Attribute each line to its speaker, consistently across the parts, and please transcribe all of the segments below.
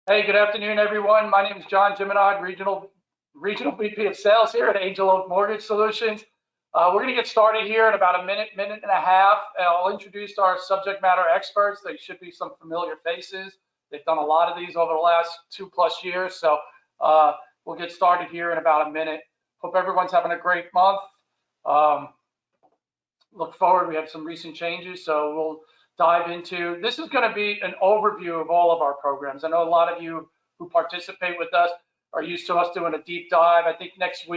Speaker 1: Hey, good afternoon, everyone. My name is Jeanmonod, Regional VP of Sales here at Angel Oak Mortgage Solutions. We're going to get started here in about a minute and a half. I'll introduce our subject matter experts. They should be some familiar faces. They've done a lot of these over the last 2+ years. So we'll get started here in about a minute. Hope everyone's having a great month. Look forward. We have some recent changes, so we'll dive into. This is going to be an overview of all of our programs. I know a lot of you who participate with us are used to us doing a deep dive. I think next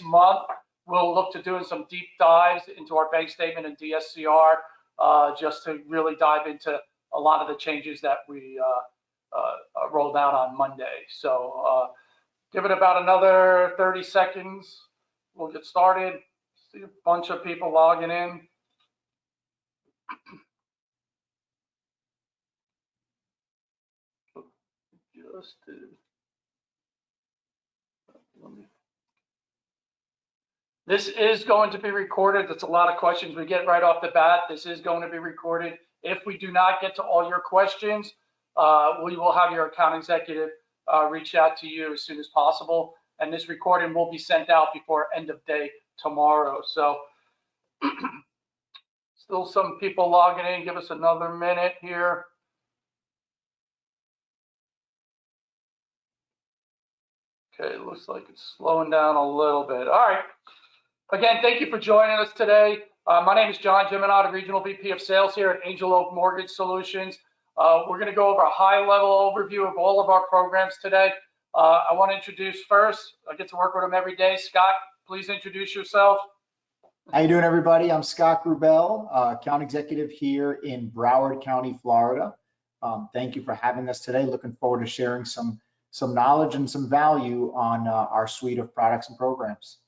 Speaker 1: month, we'll look to doing some deep dives into our bank statement and DSCR, just to really dive into a lot of the changes that we rolled out on Monday. So give it about another 30 seconds. We'll get started. See a bunch of people logging in. This is going to be recorded. That's a lot of questions we get right off the bat. This is going to be recorded. If we do not get to all your questions, we will have your account executive reach out to you as soon as possible. And this recording will be sent out before end of day tomorrow. So still some people logging in. Give us another minute here. Okay, it looks like it's slowing down a little bit. All right. Again, thank you for joining us today. My name is Jeanmonod, Regional VP of Sales here at Angel Oak Mortgage Solutions. We're going to go over a high-level overview of all of our programs today. I want to introduce first, I get to work with them every day. Scott, please introduce yourself.
Speaker 2: How you doing, everybody? I'm Scott Gruebele, account executive here in Broward County, Florida. Thank you for having us today. Looking forward to sharing some knowledge and some value on our suite of products and programs.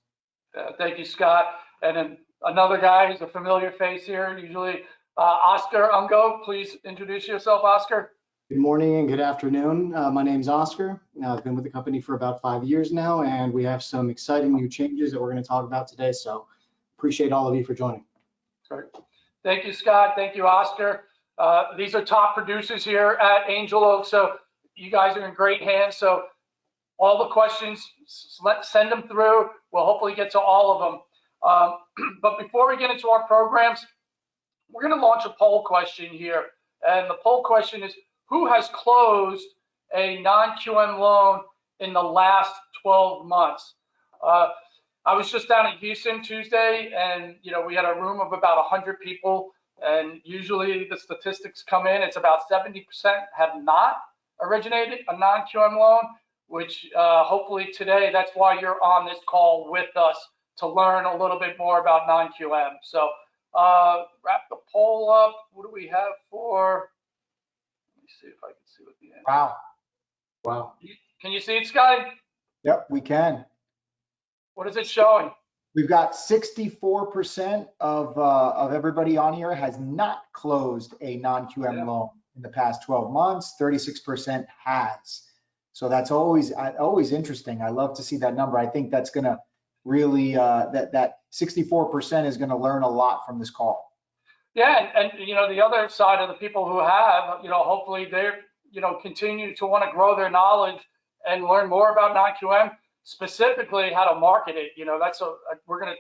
Speaker 1: Thank you, Scott. And then another guy who's a familiar face here, usually Oscar Ungo. Please introduce yourself, Oscar.
Speaker 3: Good morning and good afternoon. My name's Oscar. I've been with the company for about 5 years now, and we have some exciting new changes that we're going to talk about today. So appreciate all of you for joining.
Speaker 1: Great. Thank you, Scott. Thank you, Oscar. These are top producers here at Angel Oak, so you guys are in great hands. So all the questions, send them through. We'll hopefully get to all of them. But before we get into our programs, we're going to launch a poll question here. And the poll question is, who has closed a non-QM loan in the last 12 months? I was just down in Houston Tuesday, and we had a room of about 100 people. And usually the statistics come in, it's about 70% have not originated a non-QM loan, which hopefully today, that's why you're on this call with us, to learn a little bit more about non-QM. So wrap the poll up. What do we have for? Let me see if I can see what the answer.
Speaker 2: Wow.
Speaker 1: Can you see it, Scotty?
Speaker 2: Yep, we can.
Speaker 1: What is it showing?
Speaker 2: We've got 64% of everybody on here has not closed a non-QM loan in the past 12 months. 36% has. So that's always interesting. I love to see that number. I think that's going to really, that 64% is going to learn a lot from this call.
Speaker 1: Yeah, and the other side of the people who have, hopefully they're, continue to want to grow their knowledge and learn more about non-QM, specifically how to market it. We're going to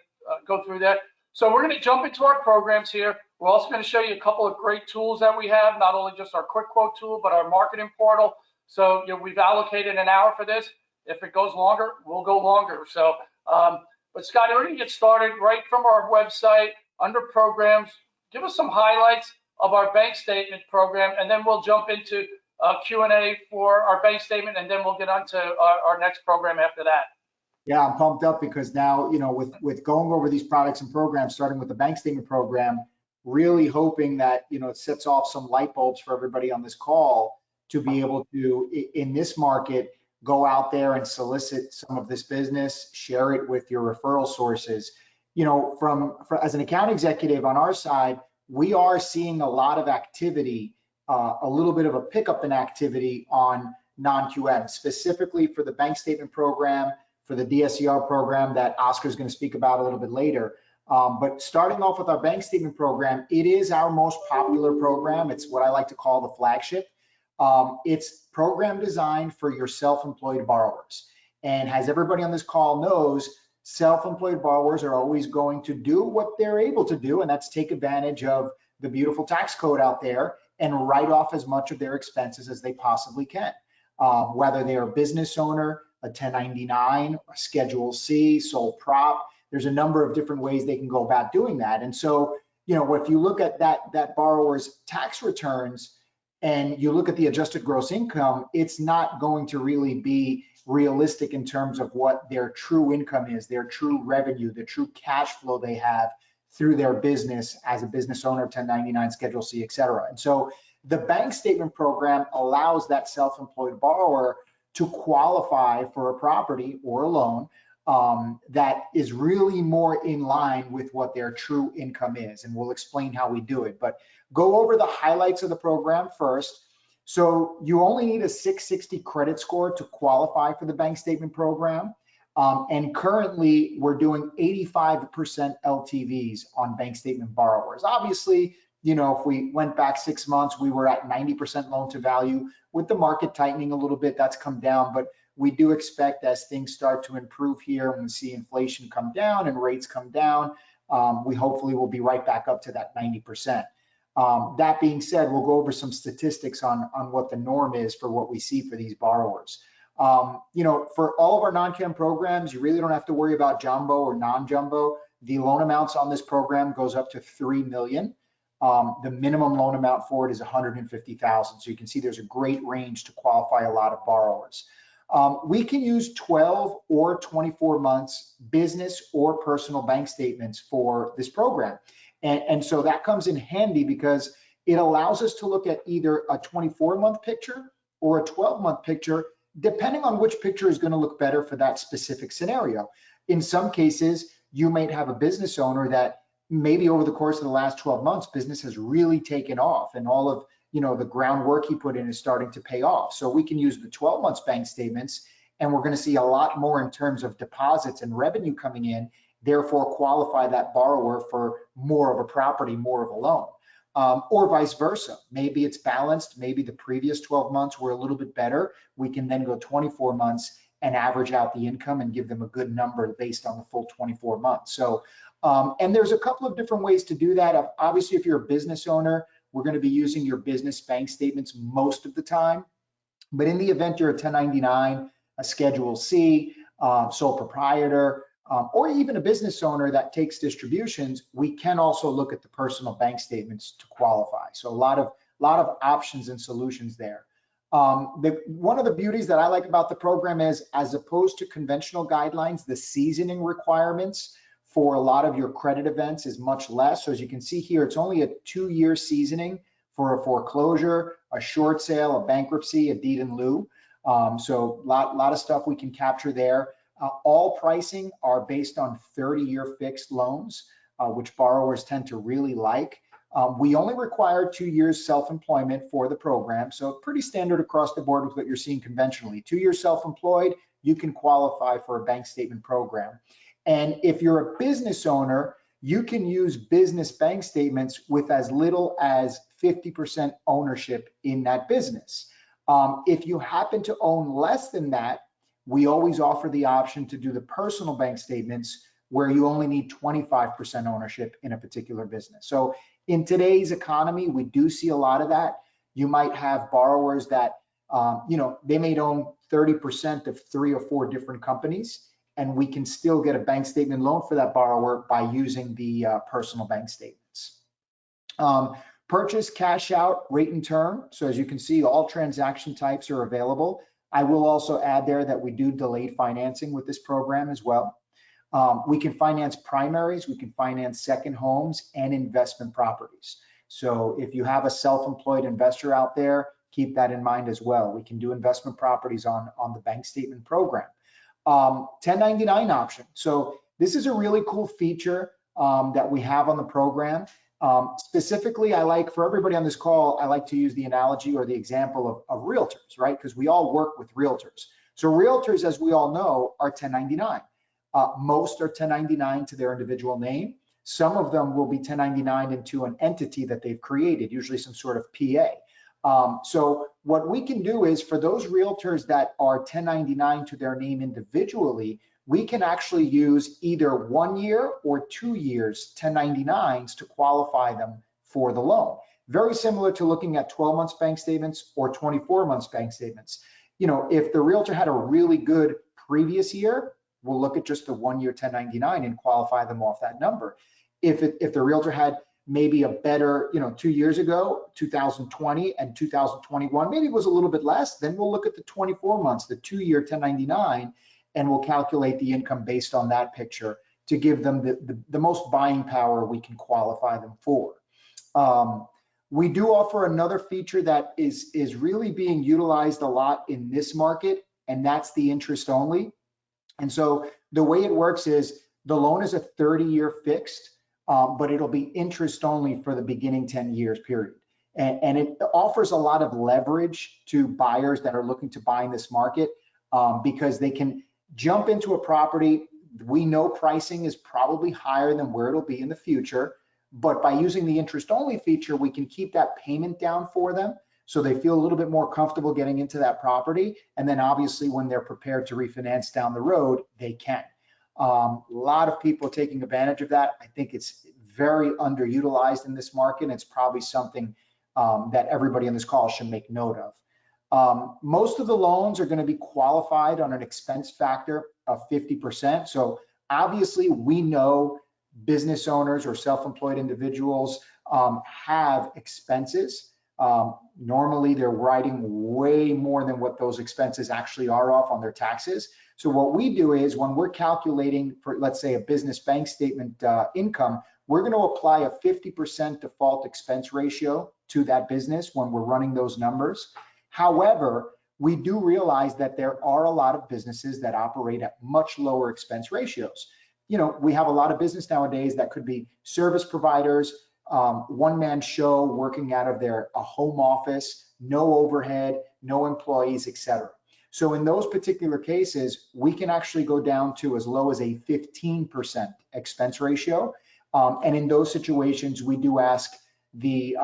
Speaker 1: go through that. So we're going to jump into our programs here. We're also going to show you a couple of great tools that we have, not only just our quick quote tool, but our marketing portal. So we've allocated an hour for this. If it goes longer, we'll go longer. So, but Scotty, we're going to get started right from our website under programs. Give us some highlights of our bank statement program, and then we'll jump into Q&A for our bank statement, and then we'll get on to our next program after that.
Speaker 2: Yeah, I'm pumped up because now, with going over these products and programs, starting with the bank statement program, really hoping that, it sets off some light bulbs for everybody on this call to be able to, in this market, go out there and solicit some of this business, share it with your referral sources. As an account executive on our side, we are seeing a lot of activity, a little bit of a pickup in activity on non-QM, specifically for the bank statement program, for the DSCR program that Oscar's going to speak about a little bit later. But starting off with our bank statement program, it is our most popular program. It's what I like to call the flagship. It's program designed for your self-employed borrowers. And as everybody on this call knows, self-employed borrowers are always going to do what they're able to do, and that's take advantage of the beautiful tax code out there and write off as much of their expenses as they possibly can. Whether they're a business owner, a 1099, a Schedule C, sole prop, there's a number of different ways they can go about doing that. And so, if you look at that borrower's tax returns and you look at the adjusted gross income, it's not going to really be realistic in terms of what their true income is, their true revenue, the true cash flow they have through their business as a business owner, 1099, Schedule C, et cetera. And so the bank statement program allows that self-employed borrower to qualify for a property or a loan that is really more in line with what their true income is. And we'll explain how we do it, but go over the highlights of the program first. So you only need a 660 credit score to qualify for the bank statement program. And currently we're doing 85% LTVs on bank statement borrowers. Obviously, if we went back 6 months, we were at 90% loan to value. With the market tightening a little bit, that's come down, but we do expect as things start to improve here, when we see inflation come down and rates come down, we hopefully will be right back up to that 90%. That being said, we'll go over some statistics on what the norm is for what we see for these borrowers. For all of our non-QM programs, you really don't have to worry about jumbo or non-jumbo. The loan amounts on this program goes up to $3 million. The minimum loan amount for it is $150,000. So you can see there's a great range to qualify a lot of borrowers. We can use 12 or 24 months business or personal bank statements for this program. And so that comes in handy because it allows us to look at either a 24-month picture or a 12-month picture, depending on which picture is going to look better for that specific scenario. In some cases, you might have a business owner that maybe over the course of the last 12 months, business has really taken off and all of the groundwork he put in is starting to pay off. So we can use the 12 months bank statements, and we're going to see a lot more in terms of deposits and revenue coming in, therefore qualify that borrower for more of a property, more of a loan. Or vice versa. Maybe it's balanced. Maybe the previous 12 months were a little bit better. We can then go 24 months and average out the income and give them a good number based on the full 24 months. So, and there's a couple of different ways to do that. Obviously, if you're a business owner, we're going to be using your business bank statements most of the time. But in the event you're a 1099, a Schedule C, sole proprietor, or even a business owner that takes distributions, we can also look at the personal bank statements to qualify. So a lot of options and solutions there. One of the beauties that I like about the program is, as opposed to conventional guidelines, the seasoning requirements for a lot of your credit events is much less. So as you can see here, it's only a 2-year seasoning for a foreclosure, a short sale, a bankruptcy, a deed in lieu. So a lot of stuff we can capture there. All pricing are based on 30-year fixed loans, which borrowers tend to really like. We only require 2 years self-employment for the program, so pretty standard across the board with what you're seeing conventionally. 2 years self-employed, you can qualify for a bank statement program. And if you're a business owner, you can use business bank statements with as little as 50% ownership in that business. If you happen to own less than that, we always offer the option to do the personal bank statements where you only need 25% ownership in a particular business. So in today's economy, we do see a lot of that. You might have borrowers that, they may own 30% of 3 or 4 different companies, and we can still get a bank statement loan for that borrower by using the personal bank statements. Purchase, cash out, rate and term. So as you can see, all transaction types are available. I will also add there that we do delayed financing with this program as well. We can finance primaries, we can finance second homes and investment properties. So if you have a self-employed investor out there, keep that in mind as well. We can do investment properties on the bank statement program. 1099 option. So this is a really cool feature that we have on the program. Specifically, I like, for everybody on this call, I like to use the analogy or the example of realtors, right? Because we all work with realtors. So realtors, as we all know, are 1099. Most are 1099 to their individual name. Some of them will be 1099 into an entity that they've created, usually some sort of PA. So what we can do is for those realtors that are 1099 to their name individually, we can actually use either 1 year or 2 years 1099s to qualify them for the loan. Very similar to looking at 12 months bank statements or 24 months bank statements. You know, if the realtor had a really good previous year, we'll look at just the 1 year 1099 and qualify them off that number. If the realtor had maybe a better, you know, 2 years ago, 2020 and 2021, maybe it was a little bit less, then we'll look at the 24 months, the 2 year 1099, and we'll calculate the income based on that picture to give them the most buying power we can qualify them for. We do offer another feature that is really being utilized a lot in this market, and that's the interest only. And so the way it works is the loan is a 30-year fixed, but it'll be interest only for the beginning 10 years period. And it offers a lot of leverage to buyers that are looking to buy in this market because they can jump into a property. We know pricing is probably higher than where it'll be in the future, but by using the interest only feature, we can keep that payment down for them so they feel a little bit more comfortable getting into that property. And then obviously when they're prepared to refinance down the road, they can. A lot of people taking advantage of that. I think it's very underutilized in this market. And it's probably something that everybody on this call should make note of. Most of the loans are going to be qualified on an expense factor of 50%. So obviously we know business owners or self-employed individuals have expenses. Normally they're writing way more than what those expenses actually are off on their taxes. So what we do is when we're calculating for, let's say, a business bank statement income, we're going to apply a 50% default expense ratio to that business when we're running those numbers. However, we do realize that there are a lot of businesses that operate at much lower expense ratios. You know, we have a lot of business nowadays that could be service providers, one-man show working out of a home office, no overhead, no employees, etc. So in those particular cases, we can actually go down to as low as a 15% expense ratio. And in those situations, we do ask the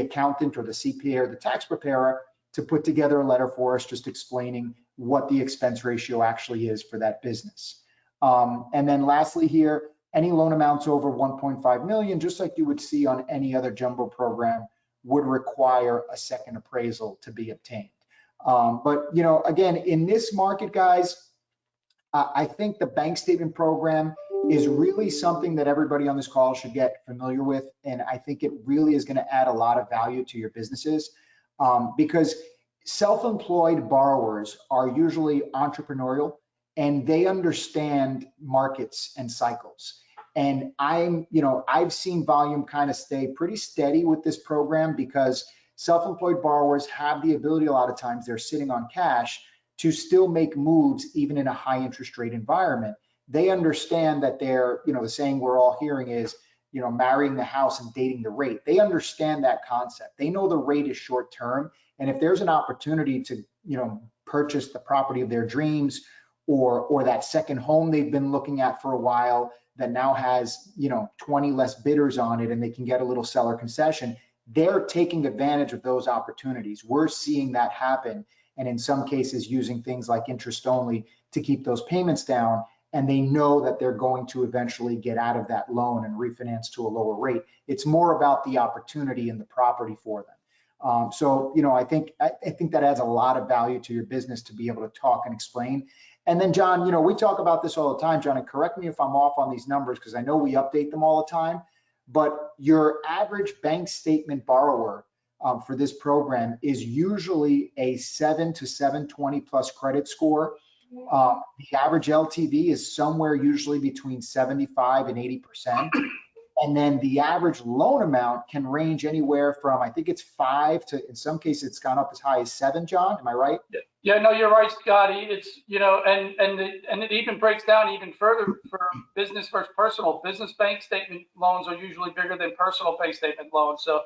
Speaker 2: accountant or the CPA or the tax preparer to put together a letter for us just explaining what the expense ratio actually is for that business. And then lastly here, any loan amounts over 1.5 million, just like you would see on any other jumbo program, would require a second appraisal to be obtained. But, you know, again, in this market, guys, I think the bank statement program is really something that everybody on this call should get familiar with. And I think it really is going to add a lot of value to your businesses because self-employed borrowers are usually entrepreneurial and they understand markets and cycles. And I've seen volume kind of stay pretty steady with this program because self-employed borrowers have the ability, a lot of times they're sitting on cash, to still make moves even in a high interest rate environment. They understand that they're, the saying we're all hearing is, marrying the house and dating the rate. They understand that concept. They know the rate is short term. And if there's an opportunity to, purchase the property of their dreams or that second home they've been looking at for a while that now has, 20 less bidders on it and they can get a little seller concession, they're taking advantage of those opportunities. We're seeing that happen. And in some cases, using things like interest only to keep those payments down. And they know that they're going to eventually get out of that loan and refinance to a lower rate. It's more about the opportunity and the property for them. So, I think that adds a lot of value to your business to be able to talk and explain. And then, John, we talk about this all the time, John, and correct me if I'm off on these numbers because I know we update them all the time. But your average bank statement borrower for this program is usually a 7 to 720 plus credit score. The average LTV is somewhere usually between 75 and 80%. And then the average loan amount can range anywhere from, I think it's 5 to, in some cases, it's gone up as high as 7, John, am I right?
Speaker 1: Yeah, no, you're right, Scotty. It's, and it even breaks down even further for business versus personal. Business bank statement loans are usually bigger than personal bank statement loans. So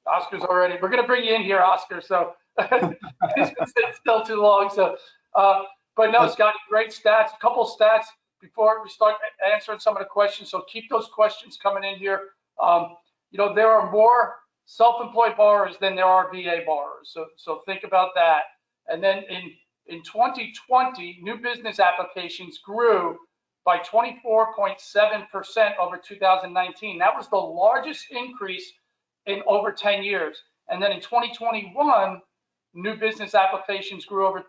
Speaker 1: Oscar's already, we're going to bring you in here, Oscar. So it's been sitting still too long. So, but no, Scotty, great stats. A couple stats before we start answering some of the questions. So keep those questions coming in here. There are more self-employed borrowers than there are VA borrowers. So think about that. And then in 2020, new business applications grew by 24.7% over 2019. That was the largest increase in over 10 years. And then in 2021, new business applications grew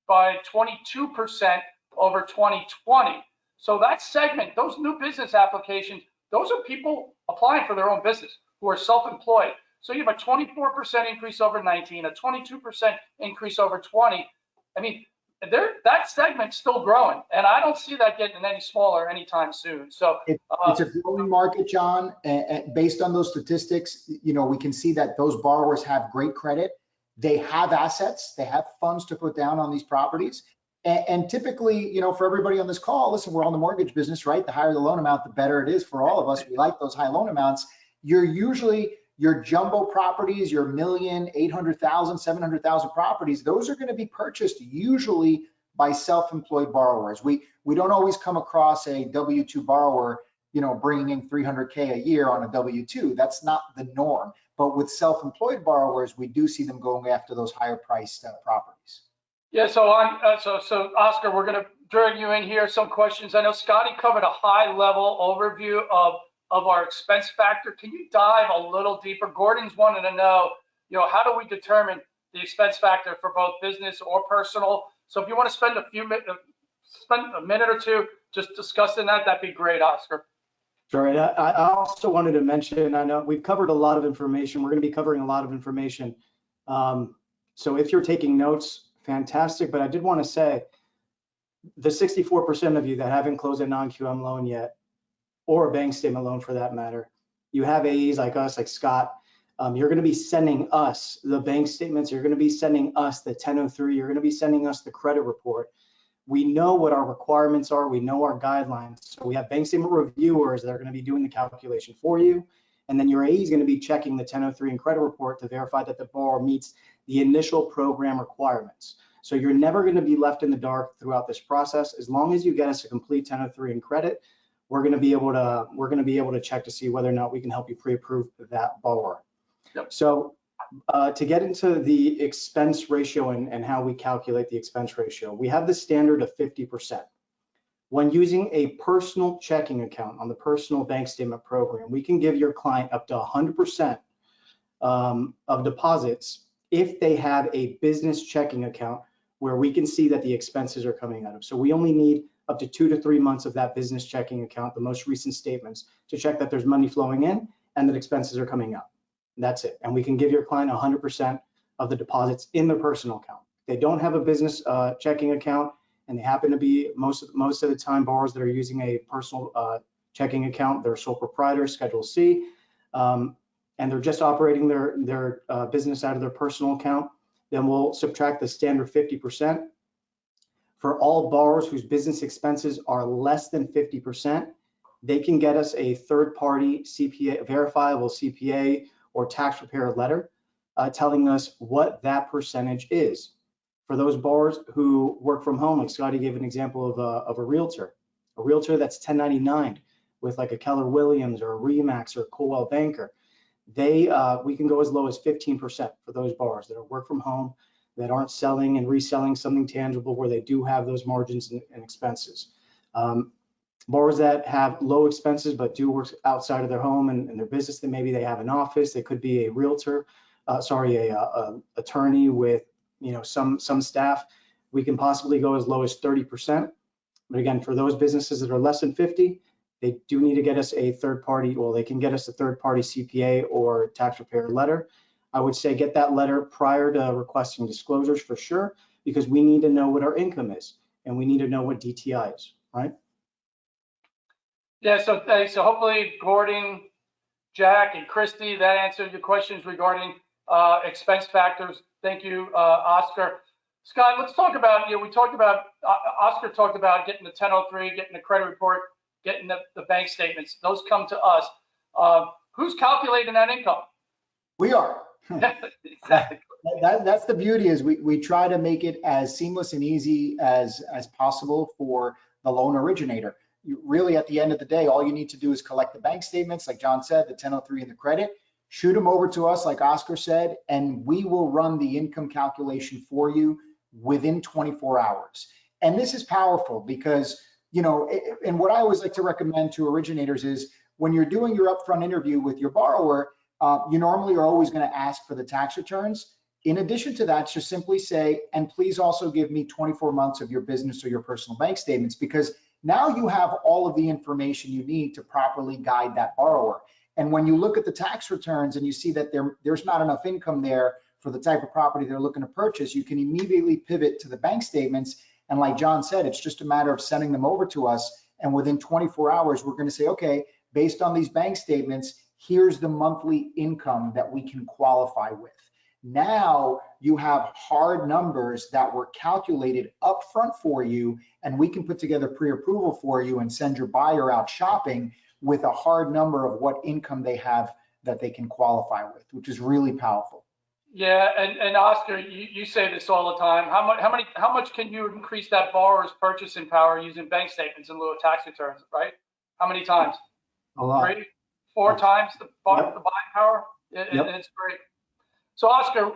Speaker 1: by 22% over 2020. So that segment, those new business applications, those are people applying for their own business who are self-employed. So you have a 24% increase over 19, a 22% increase over 20. I mean, that segment's still growing, and I don't see that getting any smaller anytime soon. So
Speaker 2: it's a growing market, John. And based on those statistics, we can see that those borrowers have great credit. They have assets. They have funds to put down on these properties. And typically, for everybody on this call, listen, we're on the mortgage business, right? The higher the loan amount, the better it is for all of us. We like those high loan amounts. Your jumbo properties, your $1 million, $800,000, $700,000 properties, those are going to be purchased usually by self-employed borrowers. We don't always come across a W-2 borrower, bringing in $300K a year on a W-2. That's not the norm. But with self-employed borrowers, we do see them going after those higher priced properties.
Speaker 1: Yeah, so Oscar, we're going to drag you in here. Some questions. I know Scotty covered a high-level overview of our expense factor. Can you dive a little deeper? Gordon's wanted to know, how do we determine the expense factor for both business or personal? So if you want to spend a minute or two just discussing that, that'd be great, Oscar.
Speaker 3: Sure. And I also wanted to mention, I know we've covered a lot of information. We're going to be covering a lot of information. So if you're taking notes, fantastic. But I did want to say the 64% of you that haven't closed a non-QM loan yet, or a bank statement loan for that matter, you have AEs like us, like Scott. You're going to be sending us the bank statements. You're going to be sending us the 1003. You're going to be sending us the credit report. We know what our requirements are. We know our guidelines. So we have bank statement reviewers that are going to be doing the calculation for you. And then your AE is going to be checking the 1003 and credit report to verify that the borrower meets the initial program requirements. So you're never going to be left in the dark throughout this process. As long as you get us a complete 1003 and credit, we're going to be able to check to see whether or not we can help you pre-approve that borrower.
Speaker 1: Yep.
Speaker 3: So to get into the expense ratio and how we calculate the expense ratio, we have the standard of 50%. When using a personal checking account on the personal bank statement program, we can give your client up to 100% of deposits if they have a business checking account where we can see that the expenses are coming out of. So we only need up to 2 to 3 months of that business checking account, the most recent statements, to check that there's money flowing in and that expenses are coming out. That's it. And we can give your client 100% of the deposits in their personal account. If they don't have a business checking account, and they happen to be most of the time borrowers that are using a personal checking account, they're sole proprietors, Schedule C, and they're just operating their business out of their personal account, then we'll subtract the standard 50%. For all borrowers whose business expenses are less than 50%, they can get us a third-party CPA, verifiable CPA or tax preparer letter telling us what that percentage is. For those borrowers who work from home, like Scotty gave an example of a realtor that's 1099 with like a Keller Williams or a Remax or a Coldwell Banker, we can go as low as 15% for those borrowers that are work from home, that aren't selling and reselling something tangible where they do have those margins and expenses. Borrowers that have low expenses but do work outside of their home and their business, that maybe they have an office, they could be a realtor, attorney with some staff, we can possibly go as low as 30%. But again, for those businesses that are less than 50, they do need to get us a third party, well, they can get us a third party CPA or tax preparer letter. I would say get that letter prior to requesting disclosures for sure, because we need to know what our income is and we need to know what DTI is, right?
Speaker 1: Yeah, so hopefully Gordon, Jack, and Christy, that answered your questions regarding expense factors. Thank you, Oscar. Scott, let's talk about, Oscar talked about getting the 1003, getting the credit report, getting the bank statements. Those come to us. Who's calculating that income?
Speaker 2: We are.
Speaker 1: Exactly.
Speaker 2: That's the beauty, is we try to make it as seamless and easy as possible for the loan originator. Really, at the end of the day, all you need to do is collect the bank statements, like John said, the 1003 and the credit. shoot them over to us, like Oscar said, and we will run the income calculation for you within 24 hours. And this is powerful because, you know, and what I always like to recommend to originators is when you're doing your upfront interview with your borrower, you normally are always going to ask for the tax returns. In addition to that, just simply say, and please also give me 24 months of your business or your personal bank statements, because now you have all of the information you need to properly guide that borrower. And when you look at the tax returns and you see that there's not enough income there for the type of property they're looking to purchase, you can immediately pivot to the bank statements. And like John said, it's just a matter of sending them over to us. And within 24 hours, we're going to say, okay, based on these bank statements, here's the monthly income that we can qualify with. Now you have hard numbers that were calculated upfront for you, and we can put together pre-approval for you and send your buyer out shopping with a hard number of what income they have that they can qualify with, which is really powerful.
Speaker 1: Yeah, and Oscar, you say this all the time. How much can you increase that borrower's purchasing power using bank statements in lieu of tax returns, right? How many times?
Speaker 3: A lot.
Speaker 1: 3, 4 times the buying power?
Speaker 3: Yep.
Speaker 1: It's great. So Oscar,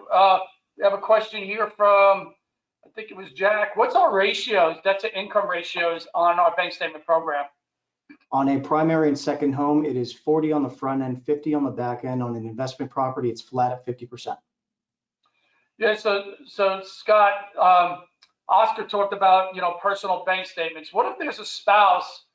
Speaker 1: we have a question here from, I think it was Jack. What's our ratios, debt to income ratios on our bank statement program?
Speaker 3: On a primary and second home, it is 40 on the front end, 50 on the back end. On an investment property, it's flat at 50%.
Speaker 1: Yeah, so Scott, Oscar talked about, you know, personal bank statements. What if there's a spouse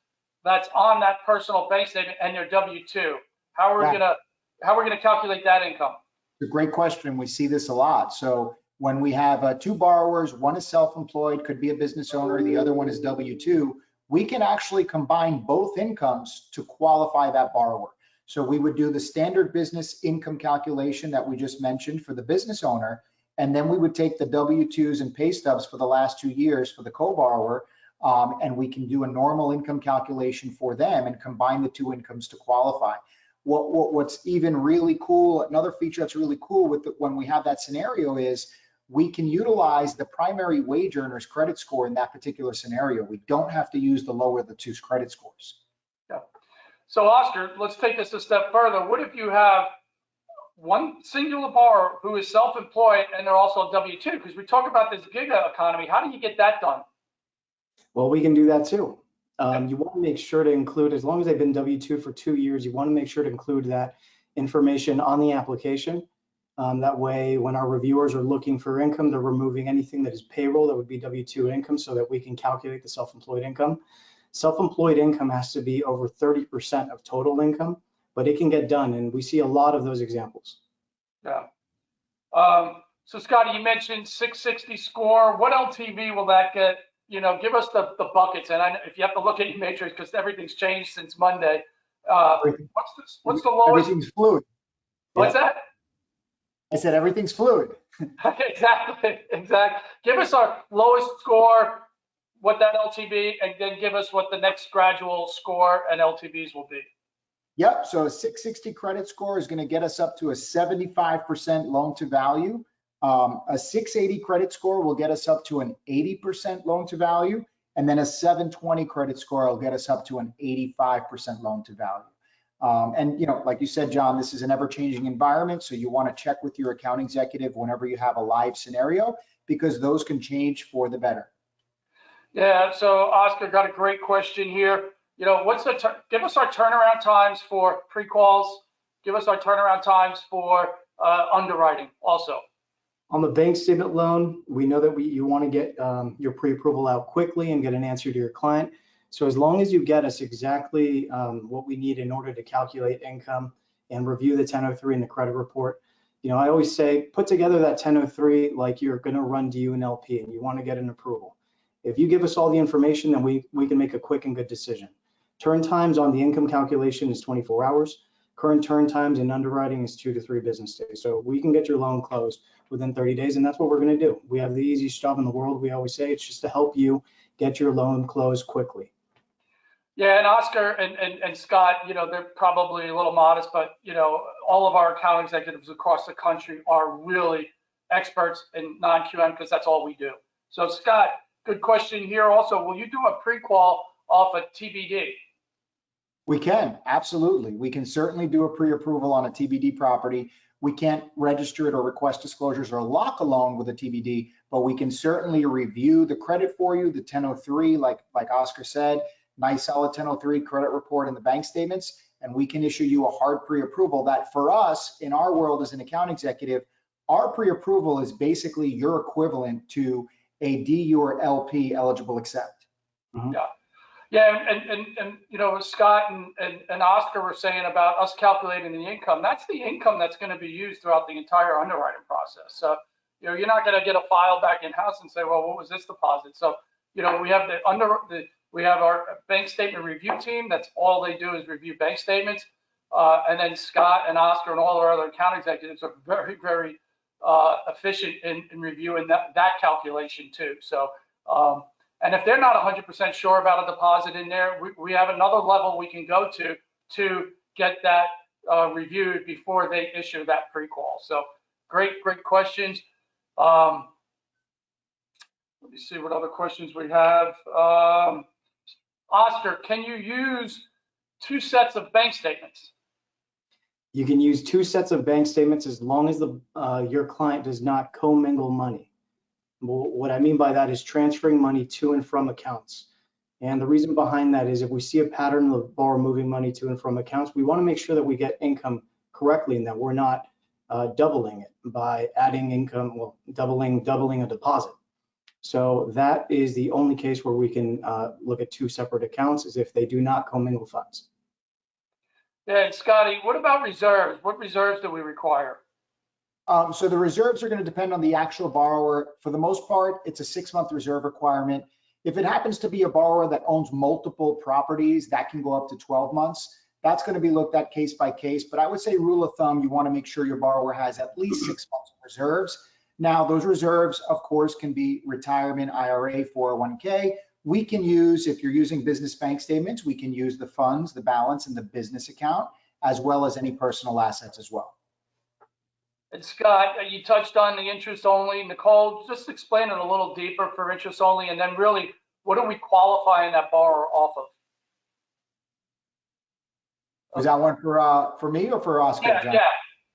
Speaker 1: that's on that personal bank statement and they're W-2? How are we gonna calculate that income?
Speaker 2: It's a great question. We see this a lot. So when we have 2 borrowers, one is self-employed, could be a business owner, the other one is W-2, we can actually combine both incomes to qualify that borrower. So we would do the standard business income calculation that we just mentioned for the business owner, and then we would take the W-2s and pay stubs for the last 2 years for the co-borrower, and we can do a normal income calculation for them and combine the 2 incomes to qualify. What's even really cool, another feature that's really cool with when we have that scenario is we can utilize the primary wage earner's credit score in that particular scenario. We don't have to use the lower of the 2 credit scores.
Speaker 1: Yeah. So Oscar, let's take this a step further. What if you have one singular borrower who is self-employed and they're also W-2? Because we talk about this gig economy. How do you get that done?
Speaker 3: Well, we can do that too. You want to make sure to include, as long as they've been W-2 for 2 years, you want to make sure to include that information on the application. That way, when our reviewers are looking for income, they're removing anything that is payroll that would be W-2 income so that we can calculate the self-employed income. Self-employed income has to be over 30% of total income, but it can get done, and we see a lot of those examples.
Speaker 1: Yeah. So Scotty, you mentioned 660 score. What LTV will that get? You know, give us the buckets. And if you have to look at your matrix, because everything's changed since Monday, what's the lowest?
Speaker 2: Everything's fluid.
Speaker 1: What's that?
Speaker 2: I said everything's fluid.
Speaker 1: Exactly. Give us our lowest score, what that LTV, and then give us what the next gradual score and LTVs will be.
Speaker 2: Yep, so a 660 credit score is going to get us up to a 75% loan to value. A 680 credit score will get us up to an 80% loan to value, and then a 720 credit score will get us up to an 85% loan to value. And you know, like you said, John, this is an ever-changing environment, so you want to check with your account executive whenever you have a live scenario, because those can change for the better.
Speaker 1: Yeah, so Oscar got a great question here. You know, give us our turnaround times for pre-quals. Give us our turnaround times for underwriting also.
Speaker 3: On the bank statement loan, we know that you want to get your pre-approval out quickly and get an answer to your client. So as long as you get us exactly what we need in order to calculate income and review the 1003 and the credit report, you know, I always say put together that 1003 like you're going to run DU and LP and you want to get an approval. If you give us all the information, then we can make a quick and good decision. Turn times on the income calculation is 24 hours. Current turn times in underwriting is 2 to 3 business days. So we can get your loan closed within 30 days, and that's what we're going to do. We have the easiest job in the world. We always say it's just to help you get your loan closed quickly.
Speaker 1: Yeah, and Oscar and Scott, you know, they're probably a little modest, but you know, all of our account executives across the country are really experts in non-QM because that's all we do. So Scott, good question here also. Will you do a pre-qual off a TBD?
Speaker 2: We can, absolutely. We can certainly do a pre-approval on a TBD property. We can't register it or request disclosures or lock a loan with a TBD, but we can certainly review the credit for you, the 1003, like Oscar said, nice solid 1003 credit report and the bank statements, and we can issue you a hard pre-approval that for us, in our world as an account executive, our pre-approval is basically your equivalent to a D or LP eligible accept.
Speaker 3: Mhm.
Speaker 1: Yeah. Yeah, and you know, Scott and Oscar were saying about us calculating the income. That's the income that's going to be used throughout the entire underwriting process. So, you know, you're not going to get a file back in house and say, well, what was this deposit? So, you know, we have we have our bank statement review team. That's all they do is review bank statements. And then Scott and Oscar and all our other account executives are very, very efficient in reviewing that calculation too. So. And if they're not 100% sure about a deposit in there, we have another level we can go to get that reviewed before they issue that pre-qual. So great questions. Let me see what other questions we have. Oscar, can you use 2 sets of bank statements?
Speaker 3: You can use 2 sets of bank statements as long as your client does not commingle money. What I mean by that is transferring money to and from accounts. And the reason behind that is if we see a pattern of borrower moving money to and from accounts, we want to make sure that we get income correctly and that we're not doubling it by adding income, well, doubling a deposit. So that is the only case where we can look at 2 separate accounts is if they do not commingle funds.
Speaker 1: Yeah, and Scotty, what about reserves? What reserves do we require?
Speaker 2: So the reserves are going to depend on the actual borrower. For the most part, it's a 6-month reserve requirement. If it happens to be a borrower that owns multiple properties, that can go up to 12 months. That's going to be looked at case by case. But I would say rule of thumb, you want to make sure your borrower has at least 6 months of reserves. Now, those reserves, of course, can be retirement, IRA, 401k. We can use, if you're using business bank statements, we can use the funds, the balance in the business account, as well as any personal assets as well.
Speaker 1: And Scott, you touched on the interest only. Nicole, just explain it a little deeper for interest only, and then really, what are we qualifying that borrower off of?
Speaker 2: Was that one for me or for Oscar?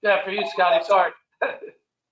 Speaker 1: Yeah, for you, Scotty. Sorry.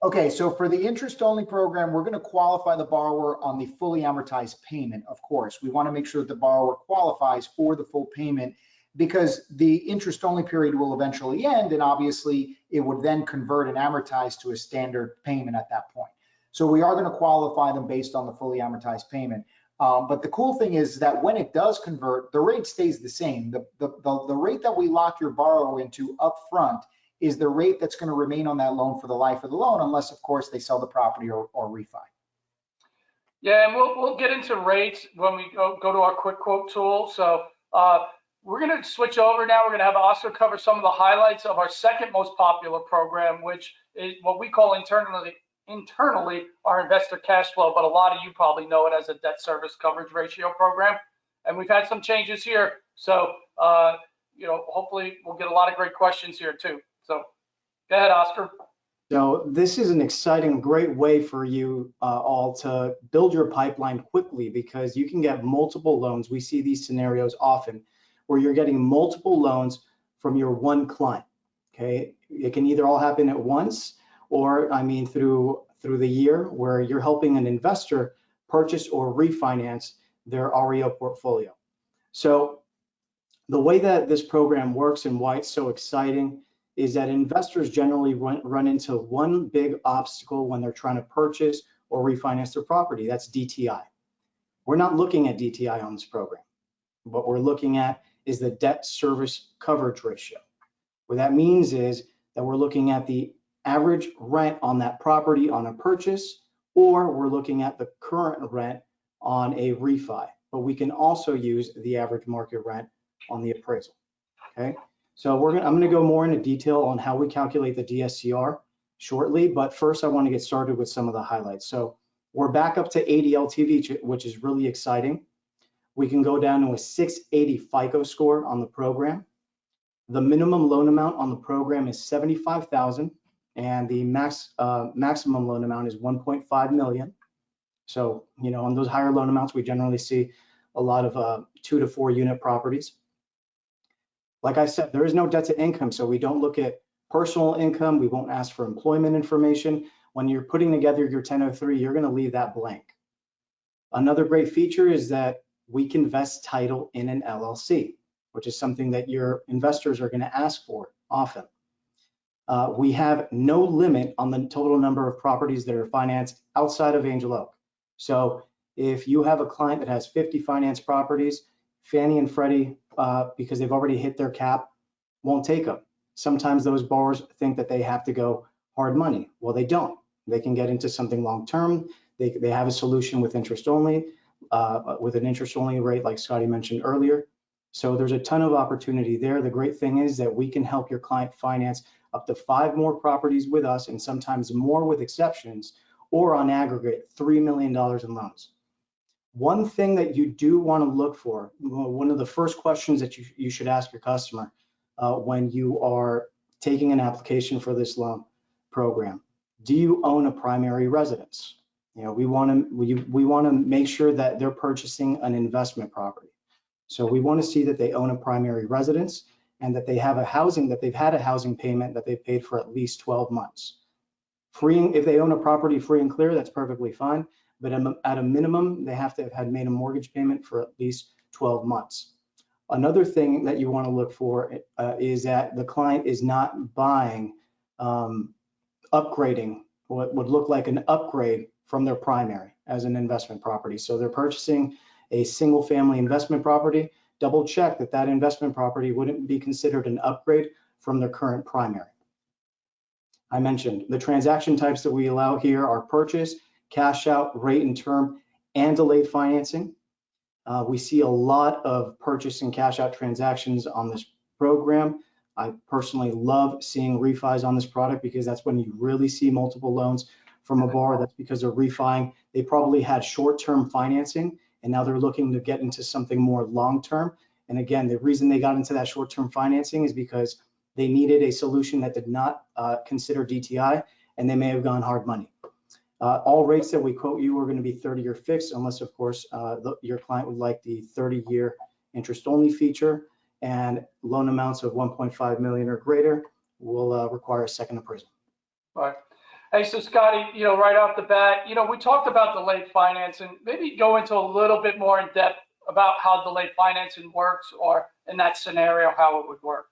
Speaker 2: Okay, so for the interest only program, we're going to qualify the borrower on the fully amortized payment. Of course, we want to make sure that the borrower qualifies for the full payment, because the interest only period will eventually end, and obviously it would then convert and amortize to a standard payment at that point. So we are going to qualify them based on the fully amortized payment. But the cool thing is that when it does convert, the rate stays the same. The rate that we lock your borrower into upfront is the rate that's going to remain on that loan for the life of the loan, unless of course they sell the property or refi.
Speaker 1: Yeah, and we'll get into rates when we go to our quick quote tool. So we're going to switch over now. We're going to have Oscar cover some of the highlights of our second most popular program, which is what we call internally our investor cash flow, but a lot of you probably know it as a debt service coverage ratio program. And we've had some changes here. So, you know, hopefully we'll get a lot of great questions here too. So go ahead, Oscar.
Speaker 3: So this is an exciting, great way for you all to build your pipeline quickly, because you can get multiple loans. We see these scenarios often where you're getting multiple loans from your one client. Okay, it can either all happen at once, or I mean through the year, where you're helping an investor purchase or refinance their REO portfolio. So the way that this program works and why it's so exciting is that investors generally run into one big obstacle when they're trying to purchase or refinance their property. That's DTI. We're not looking at DTI on this program. What we're looking at is the debt service coverage ratio. What that means is that we're looking at the average rent on that property on a purchase, or we're looking at the current rent on a refi. But we can also use the average market rent on the appraisal. Okay. So I'm going to go more into detail on how we calculate the DSCR shortly, but first I want to get started with some of the highlights. So we're back up to 80 LTV, which is really exciting. We can go down to a 680 FICO score on the program. The minimum loan amount on the program is $75,000, and the maximum loan amount is $1.5 million. So, you know, on those higher loan amounts, we generally see a lot of 2 to 4 unit properties. Like I said, there is no debt to income, so we don't look at personal income. We won't ask for employment information. When you're putting together your 1003, you're going to leave that blank. Another great feature is that we can vest title in an LLC, which is something that your investors are going to ask for often. We have no limit on the total number of properties that are financed outside of Angel Oak. So if you have a client that has 50 financed properties, Fannie and Freddie, because they've already hit their cap, won't take them. Sometimes those borrowers think that they have to go hard money. Well, they don't. They can get into something long-term. They have a solution with interest only, with an interest only rate like Scotty mentioned earlier. So there's a ton of opportunity there. The great thing is that we can help your client finance up to 5 more properties with us, and sometimes more with exceptions, or on aggregate $3 million in loans. One thing that you do want to look for, one of the first questions that you should ask your customer when you are taking an application for this loan program: do you own a primary residence? You know, we want to make sure that they're purchasing an investment property. So we want to see that they own a primary residence and that they have they've had a housing payment that they've paid for at least 12 months. If they own a property free and clear, that's perfectly fine. But at a minimum, they have to have had made a mortgage payment for at least 12 months. Another thing that you want to look for is that the client is not buying, upgrading what would look like an upgrade from their primary as an investment property. So they're purchasing a single family investment property. Double check that that investment property wouldn't be considered an upgrade from their current primary. I mentioned the transaction types that we allow here are purchase, cash out, rate and term, and delayed financing. We see a lot of purchase and cash out transactions on this program. I personally love seeing refis on this product because that's when you really see multiple loans from a borrower. That's because they're refining. They probably had short-term financing and now they're looking to get into something more long-term. And again, the reason they got into that short-term financing is because they needed a solution that did not consider DTI, and they may have gone hard money. All rates that we quote you are going to be 30-year fixed, unless of course your client would like the 30-year interest-only feature, and loan amounts of 1.5 million or greater will require a second appraisal.
Speaker 1: Right. Hey, so Scotty, right off the bat, we talked about delayed financing. Maybe go into a little bit more in depth about how delayed financing works, or in that scenario, how it would work.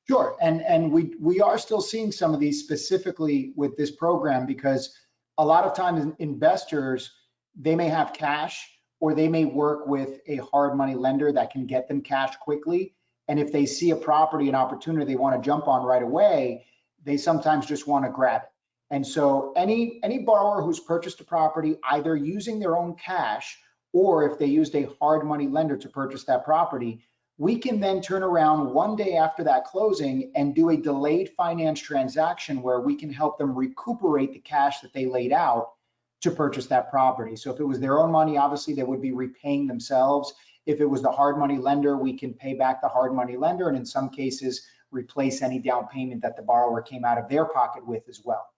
Speaker 2: Sure, and we are still seeing some of these specifically with this program, because a lot of times investors, they may have cash, or they may work with a hard money lender that can get them cash quickly. And if they see a property, an opportunity they want to jump on right away, they sometimes just want to grab it. And so any borrower who's purchased a property, either using their own cash, or if they used a hard money lender to purchase that property, we can then turn around one day after that closing and do a delayed finance transaction where we can help them recuperate the cash that they laid out to purchase that property. So if it was their own money, obviously they would be repaying themselves. If it was the hard money lender, we can pay back the hard money lender, and in some cases replace any down payment that the borrower came out of their pocket with as well.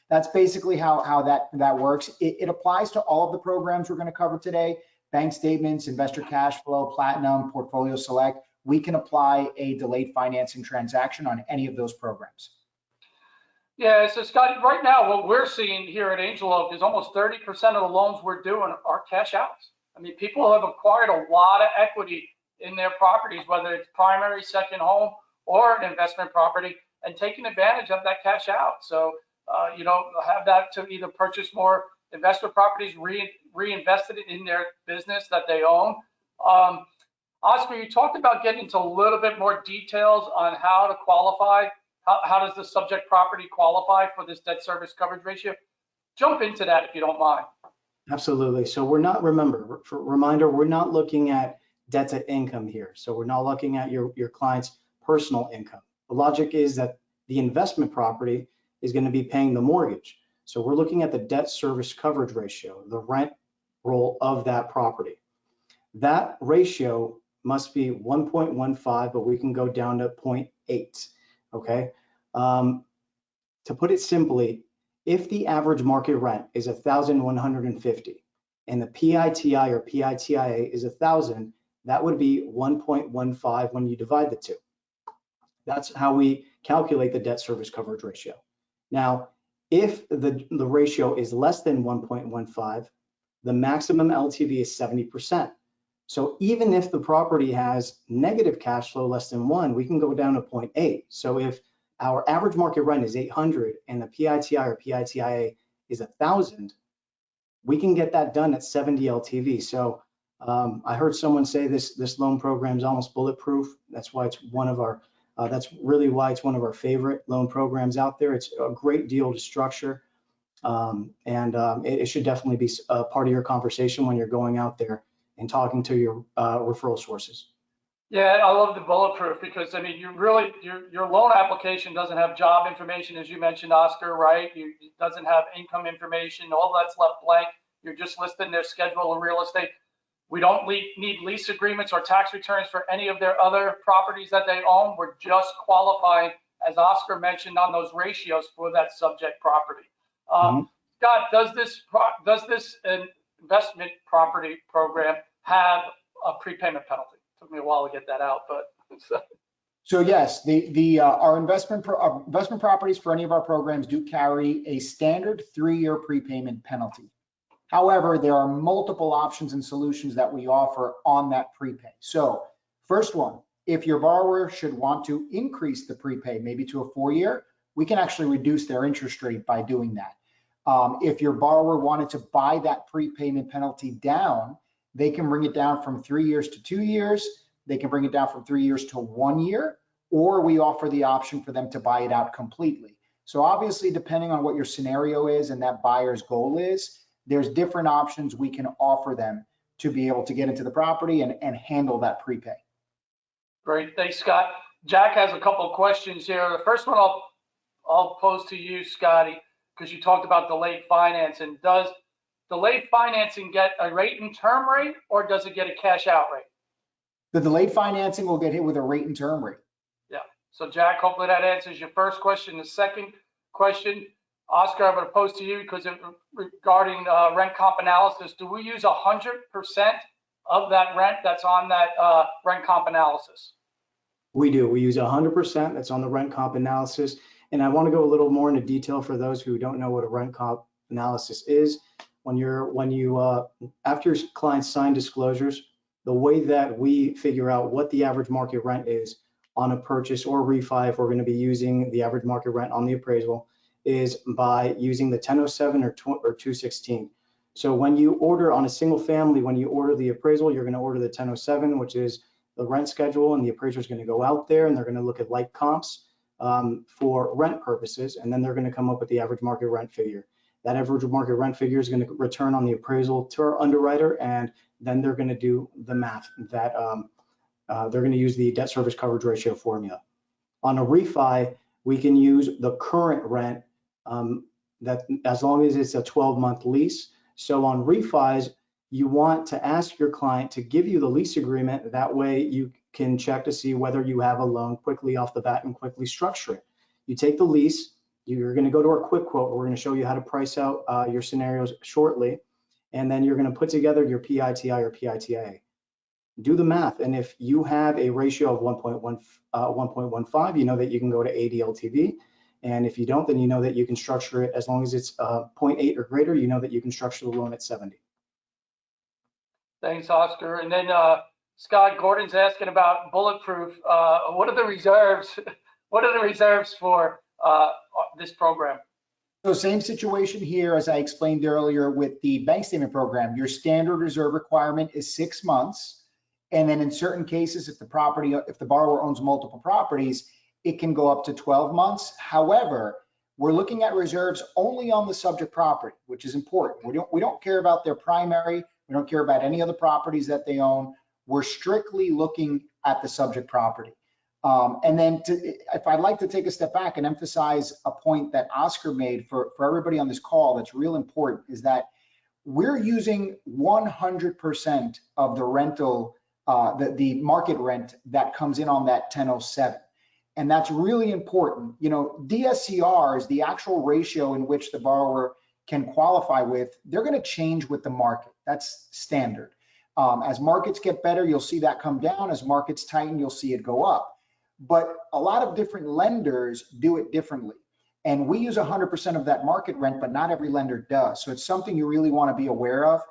Speaker 2: That's basically how that works. It applies to all of the programs we're going to cover today: bank statements, investor cash flow, platinum, portfolio select. We can apply a delayed financing transaction on any of those programs.
Speaker 1: Yeah, so Scotty, right now what we're seeing here at Angel Oak is almost 30% of the loans we're doing are cash outs. I mean, people have acquired a lot of equity in their properties, whether it's primary, second home, or an investment property, and taking advantage of that cash out. So, have that to either purchase more investment properties, reinvested it in their business that they own. Oscar, you talked about getting into a little bit more details on how to qualify. How does the subject property qualify for this debt service coverage ratio? Jump into that if you don't mind.
Speaker 3: Absolutely. So we're not, reminder, we're not looking at debt to income here. So we're not looking at your client's personal income. The logic is that the investment property is going to be paying the mortgage. So we're looking at the debt service coverage ratio, the rent roll of that property. That ratio must be 1.15, but we can go down to 0.8. Okay. To put it simply, if the average market rent is $1,150 and the PITI or PITIA is 1,000, that would be 1.15 when you divide the two. That's how we calculate the debt service coverage ratio. Now, if the ratio is less than 1.15, the maximum LTV is 70%. So even if the property has negative cash flow less than 1, we can go down to 0.8. So if our average market rent is 800 and the PITI or PITIA is 1,000, we can get that done at 70 LTV. So I heard someone say this loan program is almost bulletproof. That's why it's one of our that's really why it's one of our favorite loan programs out there. It's a great deal to structure, and it should definitely be a part of your conversation when you're going out there and talking to your referral sources.
Speaker 1: Yeah, I love the bulletproof because I mean, you really your loan application doesn't have job information, as you mentioned, Oscar, right? It doesn't have income information. All that's left blank. You're just listing their schedule of real estate. We don't need lease agreements or tax returns for any of their other properties that they own. We're just qualifying, as Oscar mentioned, on those ratios for that subject property. Scott, does this investment property program have a prepayment penalty? Took me a while to get that out, but.
Speaker 2: So yes, our investment properties for any of our programs do carry a standard 3-year prepayment penalty. However, there are multiple options and solutions that we offer on that prepay. So first one, if your borrower should want to increase the prepay, maybe to a 4-year, we can actually reduce their interest rate by doing that. If your borrower wanted to buy that prepayment penalty down, they can bring it down from 3 years to 2 years. They can bring it down from 3 years to 1 year, or we offer the option for them to buy it out completely. So obviously, depending on what your scenario is and that buyer's goal is, there's different options we can offer them to be able to get into the property and handle that prepay.
Speaker 1: Great, thanks, Scott. Jack has a couple of questions here. The first one I'll pose to you, Scotty, because you talked about delayed financing. Does delayed financing get a rate and term rate, or does it get a cash out rate?
Speaker 2: The delayed financing will get hit with a rate and term rate.
Speaker 1: Yeah. So Jack, hopefully that answers your first question. The second question, Oscar, I'm going to pose to you because regarding rent comp analysis, do we use 100% of that rent that's on that rent comp analysis?
Speaker 3: We do. We use 100% that's on the rent comp analysis. And I want to go a little more into detail for those who don't know what a rent comp analysis is. After your clients sign disclosures, the way that we figure out what the average market rent is on a purchase or refi, if we're going to be using the average market rent on the appraisal, is by using the 1007 or 216. So when you order on a single family, when you order the appraisal, you're going to order the 1007, which is the rent schedule, and the appraiser is going to go out there and they're going to look at like comps for rent purposes, and then they're going to come up with the average market rent figure. That average market rent figure is going to return on the appraisal to our underwriter, and then they're going to do the math that they're going to use the debt service coverage ratio formula. On a refi, we can use the current rent that as long as it's a 12-month lease. So on refis, you want to ask your client to give you the lease agreement. That way you can check to see whether you have a loan quickly off the bat and quickly structure it. You take the lease, you're going to go to our quick quote. We're going to show you how to price out your scenarios shortly. And then you're going to put together your PITI or PITIA. Do the math. And if you have a ratio of 1.15, you know that you can go to 80 LTV. And if you don't, then you know that you can structure it as long as it's 0.8 or greater, you know that you can structure the loan at 70.
Speaker 1: Thanks, Oscar. And then Scott, Gordon's asking about bulletproof. What are the reserves? What are the reserves for this program?
Speaker 2: So same situation here as I explained earlier with the bank statement program. Your standard reserve requirement is 6 months. And then in certain cases, if the borrower owns multiple properties, it can go up to 12 months. However, we're looking at reserves only on the subject property, which is important. We don't care about their primary. We don't care about any other properties that they own. We're strictly looking at the subject property. And then if I'd like to take a step back and emphasize a point that Oscar made for everybody on this call that's real important, is that we're using 100% of the rental, the market rent that comes in on that 1007. And that's really important. You know, DSCRs, the actual ratio in which the borrower can qualify with, they're going to change with the market. That's standard. As markets get better, you'll see that come down. As markets tighten, you'll see it go up. but a lot of different lenders do it differently. And we use 100% of that market rent, but not every lender does. So it's something you really want to be aware of.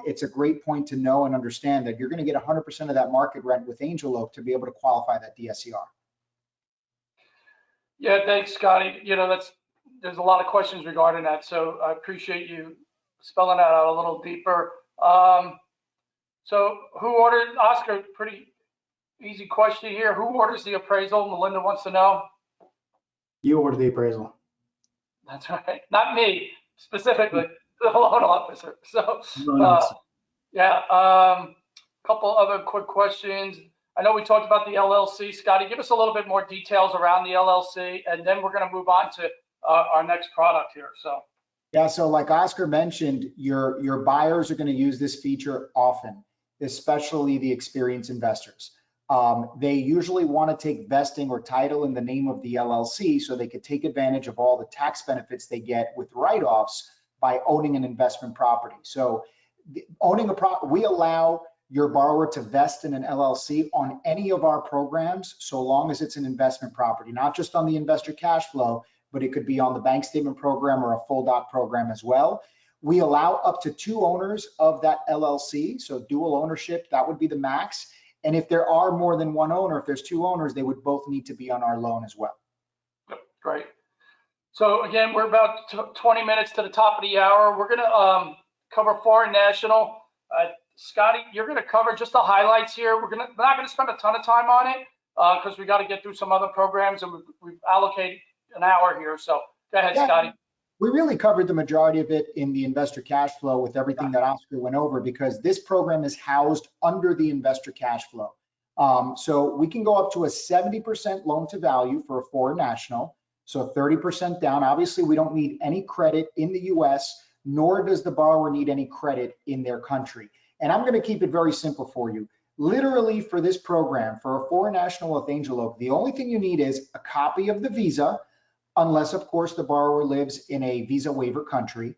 Speaker 2: It's a great point to know and understand that you're going to get 100% of that market rent with Angel Oak to be able to qualify that DSCR.
Speaker 1: Yeah, thanks, Scotty. There's a lot of questions regarding that, so I appreciate you spelling that out a little deeper. So who ordered, Oscar, pretty easy question here. Who orders the appraisal? Melinda wants to know.
Speaker 3: You order the appraisal.
Speaker 1: That's right. Not me, specifically, the loan officer. So, yeah, couple other quick questions. I know we talked about the LLC. Scotty, give us a little bit more details around the LLC, and then we're going to move on to our next product here. So.
Speaker 2: Yeah, so like Oscar mentioned, your buyers are going to use this feature often, especially the experienced investors. They usually want to take vesting or title in the name of the LLC so they could take advantage of all the tax benefits they get with write-offs by owning an investment property. So we allow your borrower to vest in an LLC on any of our programs so long as it's an investment property, not just on the investor cash flow, but it could be on the bank statement program or a full doc program as well. We allow up to 2 owners of that LLC, so dual ownership, that would be the max. And if there are more than 1 owner, if there's 2 owners, they would both need to be on our loan as well.
Speaker 1: Great. So again, we're about 20 minutes to the top of the hour. We're going to cover foreign national. Scotty, you're going to cover just the highlights here. We're not going to spend a ton of time on it because we got to get through some other programs, and we've allocated an hour here. So go ahead, yeah, Scotty.
Speaker 2: We really covered the majority of it in the investor cash flow with everything that Oscar went over, because this program is housed under the investor cash flow. So we can go up to a 70% loan to value for a foreign national. So 30% down. Obviously, we don't need any credit in the US, nor does the borrower need any credit in their country. And I'm going to keep it very simple for you. Literally, for this program, for a foreign national with Angel Oak, the only thing you need is a copy of the visa, unless, of course, the borrower lives in a visa waiver country,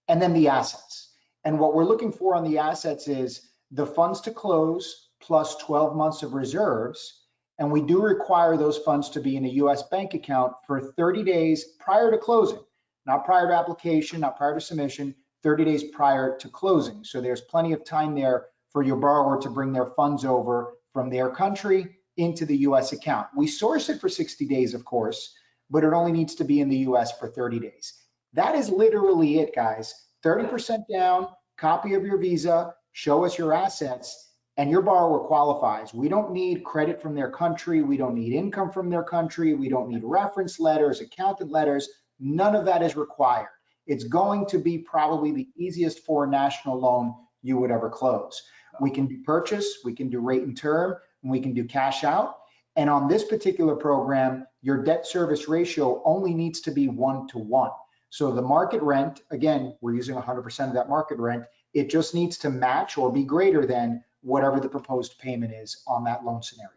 Speaker 2: and then the assets. And what we're looking for on the assets is the funds to close plus 12 months of reserves. And we do require those funds to be in a US bank account for 30 days prior to closing, not prior to application, not prior to submission, 30 days prior to closing. So there's plenty of time there for your borrower to bring their funds over from their country into the US account. We source it for 60 days, of course, but it only needs to be in the US for 30 days. That is literally it, guys. 30% down, copy of your visa, show us your assets, and your borrower qualifies. We don't need credit from their country. We don't need income from their country. We don't need reference letters, accountant letters. None of that is required. It's going to be probably the easiest foreign national loan you would ever close. We can do purchase, we can do rate and term, and we can do cash out. And on this particular program, your debt service ratio only needs to be 1-to-1. So the market rent, again, we're using 100% of that market rent. It just needs to match or be greater than whatever the proposed payment is on that loan scenario.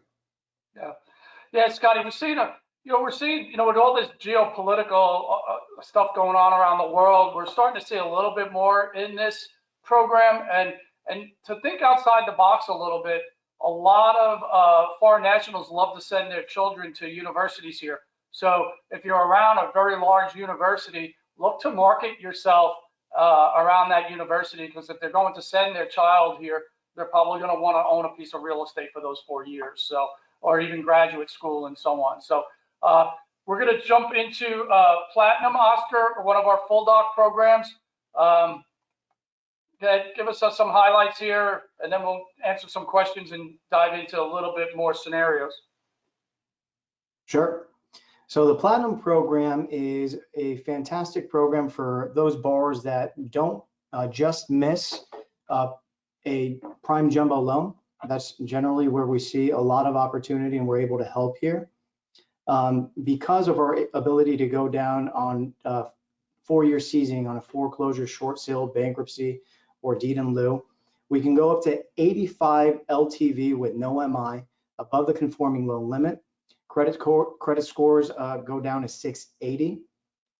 Speaker 1: Yeah, Scotty, we're seeing with all this geopolitical stuff going on around the world, we're starting to see a little bit more in this program, and to think outside the box a little bit. A lot of foreign nationals love to send their children to universities here. So if you're around a very large university, look to market yourself around that university, because if they're going to send their child here, they're probably going to want to own a piece of real estate for those 4 years, so, or even graduate school and so on. So we're going to jump into Platinum, Oscar, one of our full doc programs. Give us some highlights here, and then we'll answer some questions and dive into a little bit more scenarios.
Speaker 3: Sure. So the Platinum program is a fantastic program for those borrowers that don't just miss a prime jumbo loan. That's generally where we see a lot of opportunity, and we're able to help here. Because of our ability to go down on 4-year seasoning on a foreclosure, short sale, bankruptcy, or deed in lieu, we can go up to 85 LTV with no MI above the conforming loan limit. Credit scores go down to 680.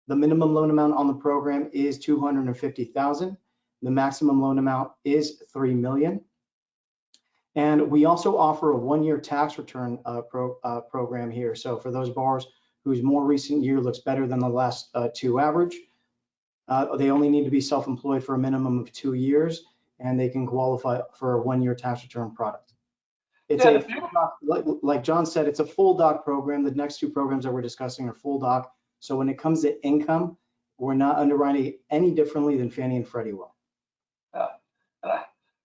Speaker 3: The minimum loan amount on the program is $250,000. The maximum loan amount is $3 million. And we also offer a 1-year tax return program here. So for those borrowers whose more recent year looks better than the last 2 average, they only need to be self-employed for a minimum of 2 years, and they can qualify for a 1-year tax return product. It's like John said, it's a full doc program. The next 2 programs that we're discussing are full doc. So when it comes to income, we're not underwriting any differently than Fannie and Freddie will.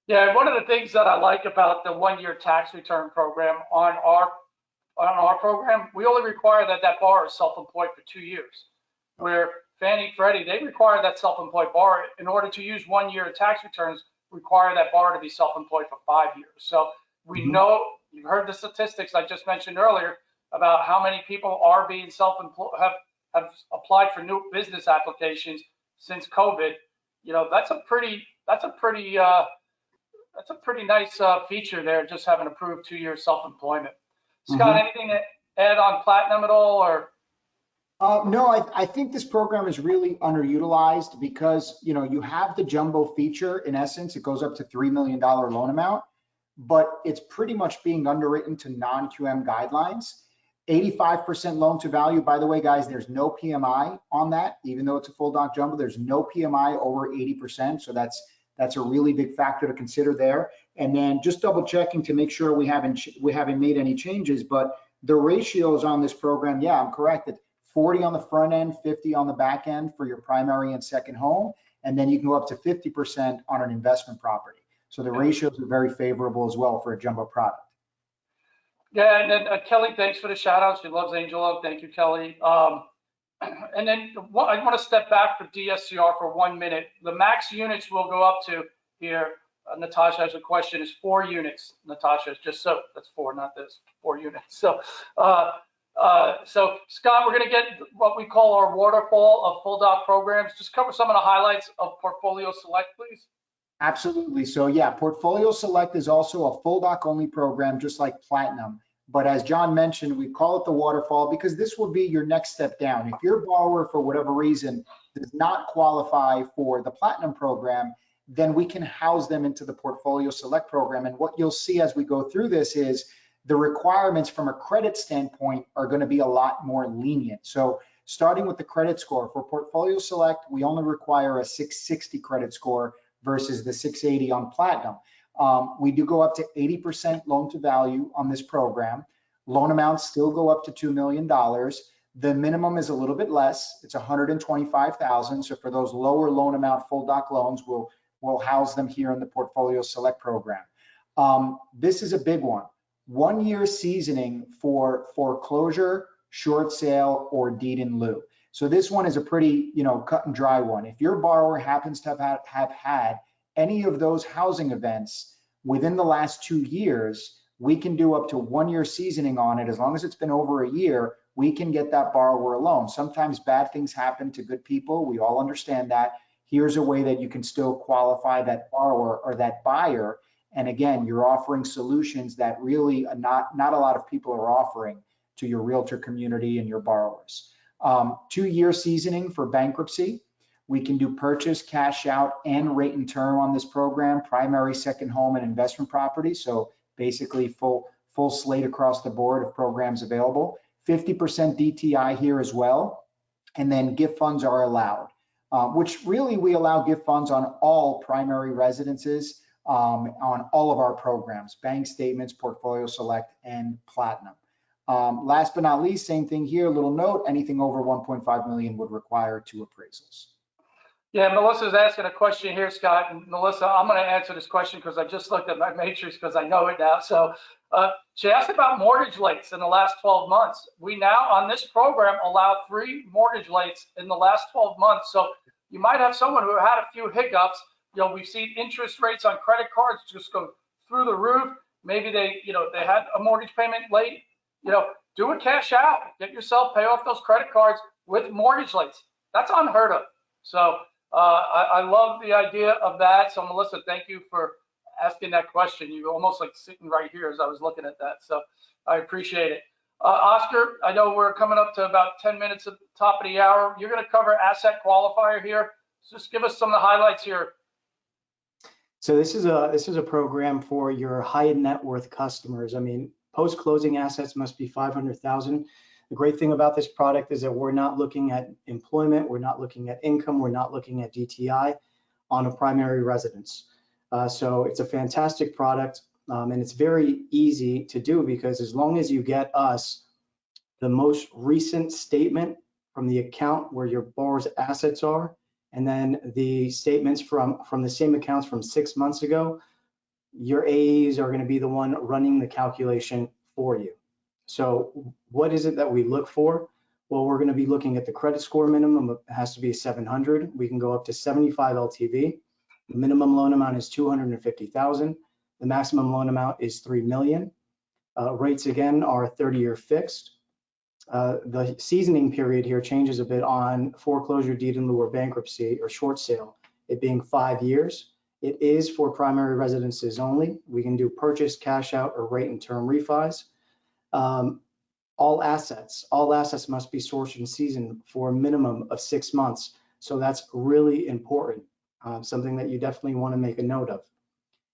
Speaker 1: Yeah, one of the things that I like about the 1-year tax return program on our program, we only require that borrower is self-employed for 2 years. Where Fannie, Freddie, they require that self-employed borrower in order to use 1-year tax returns, require that borrower to be self-employed for 5 years. So we know, you've heard the statistics I just mentioned earlier about how many people are being self-employed, have applied for new business applications since COVID. You know, that's a pretty nice feature there, just having approved 2 years self-employment. Scott, anything to add on Platinum at all, or?
Speaker 2: No, I think this program is really underutilized because, you know, you have the jumbo feature. In essence, it goes up to $3 million loan amount, but it's pretty much being underwritten to non-QM guidelines. 85% loan to value. By the way, guys, there's no PMI on that, even though it's a full doc jumbo. There's no PMI over 80%, so that's a really big factor to consider there. And then just double checking to make sure we haven't made any changes, but the ratios on this program, yeah, I'm correct. It's 40 on the front end, 50 on the back end for your primary and second home, and then you can go up to 50% on an investment property. So the ratios are very favorable as well for a jumbo product.
Speaker 1: Yeah, and then Kelly, thanks for the shout outs. She loves Angel Oak. Thank you, Kelly. And then I want to step back for DSCR for 1 minute. The max units we'll go up to here, Natasha has a question, is 4 units. Natasha, just so that's 4, not this, 4 units. So, so Scott, we're going to get what we call our waterfall of full doc programs. Just cover some of the highlights of Portfolio Select, please.
Speaker 2: Absolutely. So yeah, Portfolio Select is also a full doc only program, just like Platinum. But as John mentioned, we call it the waterfall because this will be your next step down. If your borrower, for whatever reason, does not qualify for the Platinum program, then we can house them into the Portfolio Select program. And what you'll see as we go through this is the requirements from a credit standpoint are going to be a lot more lenient. So starting with the credit score, for Portfolio Select, we only require a 660 credit score versus the 680 on Platinum. We do go up to 80% loan to value on this program. Loan amounts still go up to $2 million. The minimum is a little bit less. It's $125,000. So for those lower loan amount full doc loans, we'll house them here in the Portfolio Select program. This is a big one. 1 year seasoning for foreclosure, short sale, or deed in lieu. So this one is a pretty, cut and dry one. If your borrower happens to have had any of those housing events within the last 2 years, we can do up to 1 year seasoning on it. As long as it's been over a year, we can get that borrower a loan. Sometimes bad things happen to good people. We all understand that. Here's a way that you can still qualify that borrower or that buyer. And again, you're offering solutions that really not a lot of people are offering to your realtor community and your borrowers. 2 year seasoning for bankruptcy. We can do purchase, cash out, and rate and term on this program, primary, second home, and investment property. So basically full slate across the board of programs available. 50% DTI here as well. And then gift funds are allowed, which really we allow gift funds on all primary residences on all of our programs, bank statements, Portfolio Select, and Platinum. Last but not least, same thing here, little note, anything over 1.5 million would require 2 appraisals.
Speaker 1: Yeah, Melissa's asking a question here, Scott. And Melissa, I'm going to answer this question because I just looked at my matrix because I know it now. So she asked about mortgage rates in the last 12 months. We now, on this program, allow 3 mortgage rates in the last 12 months. So you might have someone who had a few hiccups. We've seen interest rates on credit cards just go through the roof. Maybe they had a mortgage payment late. Do a cash out. Get yourself, pay off those credit cards with mortgage rates. That's unheard of. So I love the idea of that. So Melissa, thank you for asking that question. You were almost like sitting right here as I was looking at that. So I appreciate it. Oscar, I know we're coming up to about 10 minutes at the top of the hour. You're going to cover asset qualifier here. So just give us some of the highlights here.
Speaker 3: So this is a program for your high net worth customers. I mean, post-closing assets must be 500,000. The great thing about this product is that we're not looking at employment, we're not looking at income, we're not looking at DTI on a primary residence. So it's a fantastic product, and it's very easy to do because as long as you get us the most recent statement from the account where your borrower's assets are, and then the statements from the same accounts from 6 months ago, your AEs are going to be the one running the calculation for you. So what is it that we look for? Well, we're going to be looking at the credit score minimum. It has to be 700. We can go up to 75 LTV. The minimum loan amount is 250,000. The maximum loan amount is 3 million. Rates again are 30-year fixed. The seasoning period here changes a bit on foreclosure, deed in lieu, or bankruptcy or short sale, it being 5 years. It is for primary residences only. We can do purchase, cash out, or rate and term refis. All assets must be sourced and seasoned for a minimum of 6 months. So that's really important, something that you definitely want to make a note of.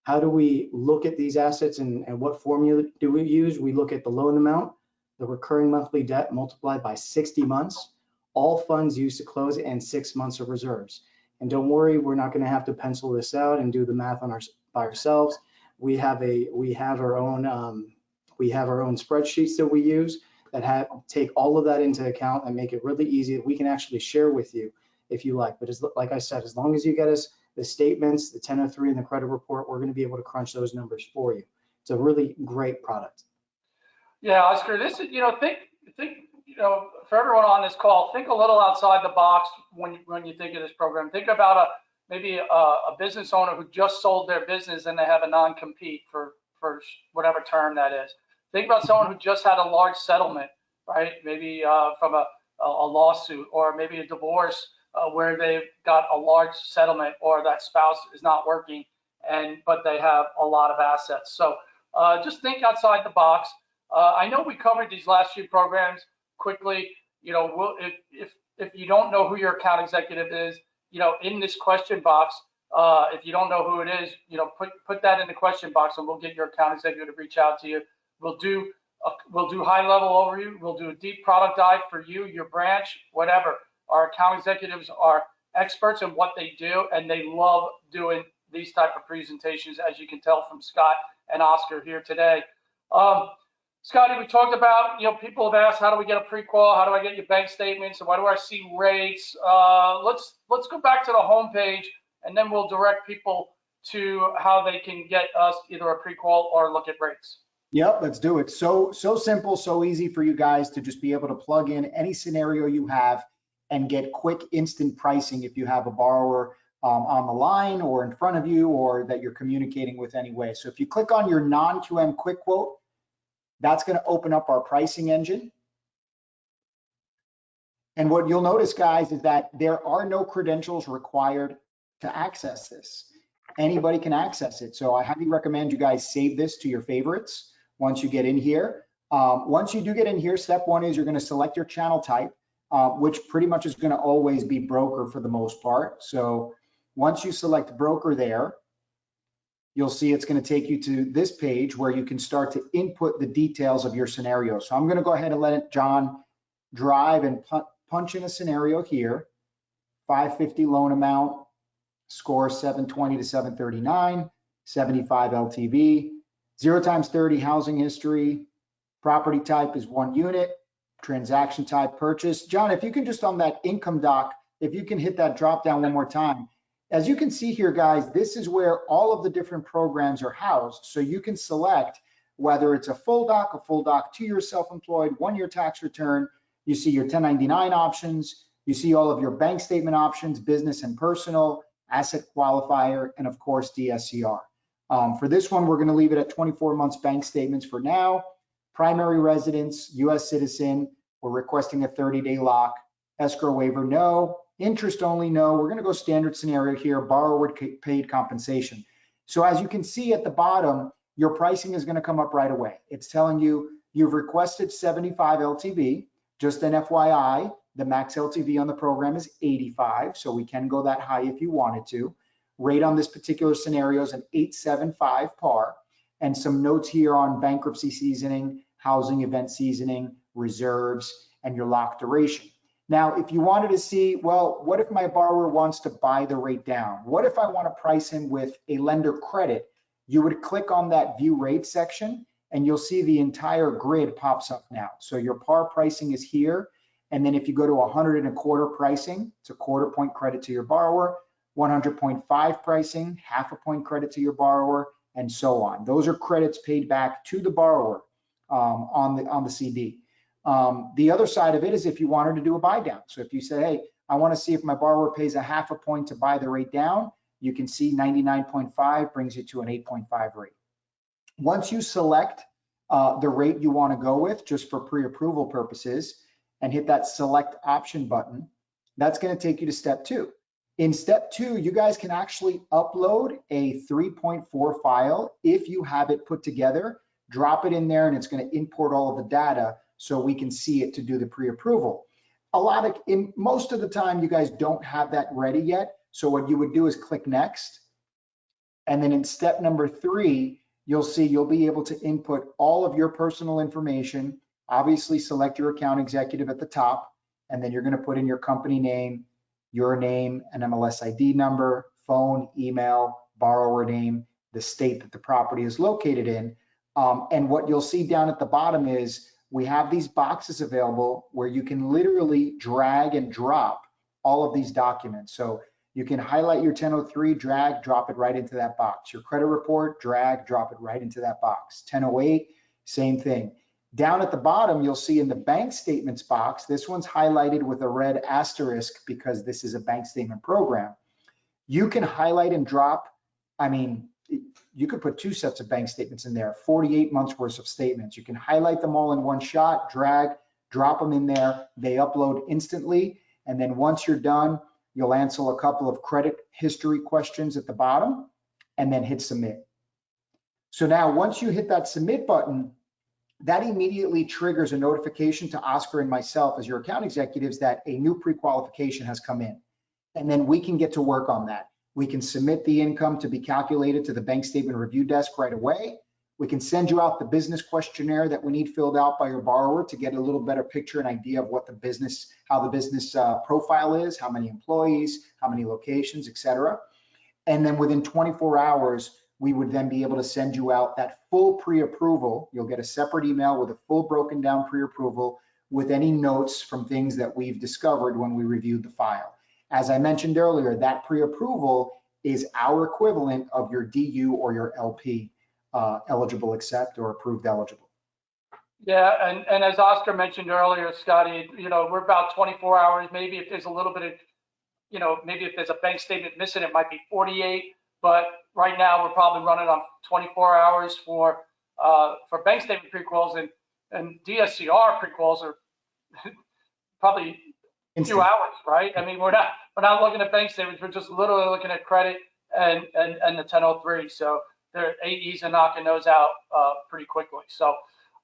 Speaker 3: How do we look at these assets and what formula do we use? We look at the loan amount, the recurring monthly debt multiplied by 60 months, all funds used to close, and 6 months of reserves. And don't worry, we're not going to have to pencil this out and do the math by ourselves. We have our own spreadsheets that we use that take all of that into account and make it really easy that we can actually share with you if you like. But like I said, as long as you get us the statements, the 1003 and the credit report, we're going to be able to crunch those numbers for you. It's a really great product.
Speaker 1: Yeah, Oscar, this is, think, for everyone on this call, think a little outside the box when you think of this program. Think about maybe a business owner who just sold their business and they have a non-compete for whatever term that is. Think about someone who just had a large settlement, right? Maybe from a lawsuit, or maybe a divorce where they've got a large settlement, or that spouse is not working but they have a lot of assets. So just think outside the box. I know we covered these last few programs quickly. If you don't know who your account executive is, in this question box, if you don't know who it is, put that in the question box, and we'll get your account executive to reach out to you. We'll do high level overview. We'll do a deep product dive for you, your branch, whatever. Our account executives are experts in what they do, and they love doing these type of presentations, as you can tell from Scott and Oscar here today. Scotty, we talked about, people have asked, how do we get a pre-qual? How do I get your bank statements? And why do I see rates? Let's go back to the homepage, and then we'll direct people to how they can get us either a pre-qual or look at rates.
Speaker 2: Yep, let's do it. So simple, so easy for you guys to just be able to plug in any scenario you have and get quick, instant pricing if you have a borrower on the line or in front of you, or that you're communicating with anyway. So if you click on your non-QM quick quote, that's going to open up our pricing engine. And what you'll notice, guys, is that there are no credentials required to access this. Anybody can access it. So I highly recommend you guys save this to your favorites once you get in here. Once you do get in here, step one is you're going to select your channel type, which pretty much is going to always be broker for the most part. So once you select broker there, you'll see it's going to take you to this page where you can start to input the details of your scenario. So I'm going to go ahead and let John drive and punch in a scenario here. 550 loan amount, score 720 to 739, 75 LTV, 0 times 30 housing history, property type is 1 unit, transaction type purchase. John, if you can just on that income doc, if you can hit that drop down one more time. As you can see here, guys, this is where all of the different programs are housed. So you can select whether it's a full doc, 2-year self-employed, 1-year tax return. You see your 1099 options. You see all of your bank statement options, business and personal, asset qualifier, and of course, DSCR. For this one, we're going to leave it at 24 months bank statements for now. Primary residence, US citizen. We're requesting a 30-day lock. Escrow waiver, no. Interest only, no. We're going to go standard scenario here, borrower paid compensation. So as you can see at the bottom, your pricing is going to come up right away. It's telling you you've requested 75 LTV. Just an FYI, the max LTV on the program is 85, so we can go that high if you wanted to. Rate on this particular scenario is an 875 par, and some notes here on bankruptcy seasoning, housing event seasoning, reserves, and your lock duration. Now, if you wanted to see, well, what if my borrower wants to buy the rate down? What if I want to price him with a lender credit? You would click on that view rate section and you'll see the entire grid pops up now. So your par pricing is here. And then if you go to 125 pricing, it's a 1/4 point credit to your borrower, 100.5 pricing, 1/2 point credit to your borrower, and so on. Those are credits paid back to the borrower on the CD. The other side of it is if you wanted to do a buy down. So if you say, hey, I want to see if my borrower pays a 1/2 point to buy the rate down, you can see 99.5 brings you to an 8.5 rate. Once you select the rate you want to go with, just for pre-approval purposes, and hit that select option button, that's going to take you to step 2. In step 2, you guys can actually upload a 3.4 file if you have it put together, drop it in there, and it's going to import all of the data so we can see it to do the pre-approval. Most of the time, you guys don't have that ready yet. So what you would do is click next. And then in step number 3, you'll see you'll be able to input all of your personal information. Obviously, select your account executive at the top, and then you're going to put in your company name, your name, an MLS ID number, phone, email, borrower name, the state that the property is located in. And what you'll see down at the bottom is we have these boxes available where you can literally drag and drop all of these documents. So you can highlight your 1003, drag, drop it right into that box. Your credit report, drag, drop it right into that box. 1008, same thing. Down at the bottom, you'll see in the bank statements box, this one's highlighted with a red asterisk because this is a bank statement program. You can highlight and drop, you could put 2 sets of bank statements in there, 48 months worth of statements. You can highlight them all in one shot, drag, drop them in there. They upload instantly. And then once you're done, you'll answer a couple of credit history questions at the bottom and then hit submit. So now once you hit that submit button, that immediately triggers a notification to Oscar and myself as your account executives that a new pre-qualification has come in. And then we can get to work on that. We can submit the income to be calculated to the bank statement review desk right away. We can send you out the business questionnaire that we need filled out by your borrower to get a little better picture and idea of what the business, how the business profile is, how many employees, how many locations, etc. And then within 24 hours, we would then be able to send you out that full pre-approval. You'll get a separate email with a full broken down pre-approval with any notes from things that we've discovered when we reviewed the file. As I mentioned earlier, that pre-approval is our equivalent of your DU or your LP. Eligible accept or approved eligible.
Speaker 1: Yeah, and as Oscar mentioned earlier, Scotty, we're about 24 hours. Maybe if there's a little bit of, maybe if there's a bank statement missing, it might be 48. But right now we're probably running on 24 hours for bank statement prequels, and DSCR prequels are probably a few hours, right? I mean, we're not looking at bank statements. We're just literally looking at credit and the 1003. So their AEs are knocking those out pretty quickly. So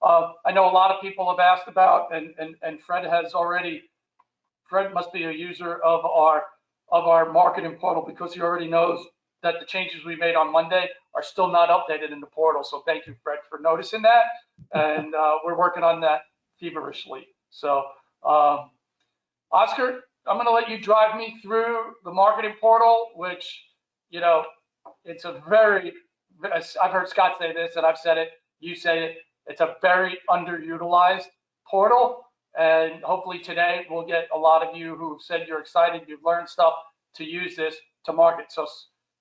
Speaker 1: I know a lot of people have asked about, and Fred has already. Fred must be a user of our marketing portal because he already knows that the changes we made on Monday are still not updated in the portal. So thank you, Fred, for noticing that. And we're working on that feverishly. So Oscar, I'm going to let you drive me through the marketing portal, which, it's a very, I've heard Scott say this and I've said it, you say it, it's a very underutilized portal. And hopefully today we'll get a lot of you who've said you're excited, you've learned stuff to use this to market. So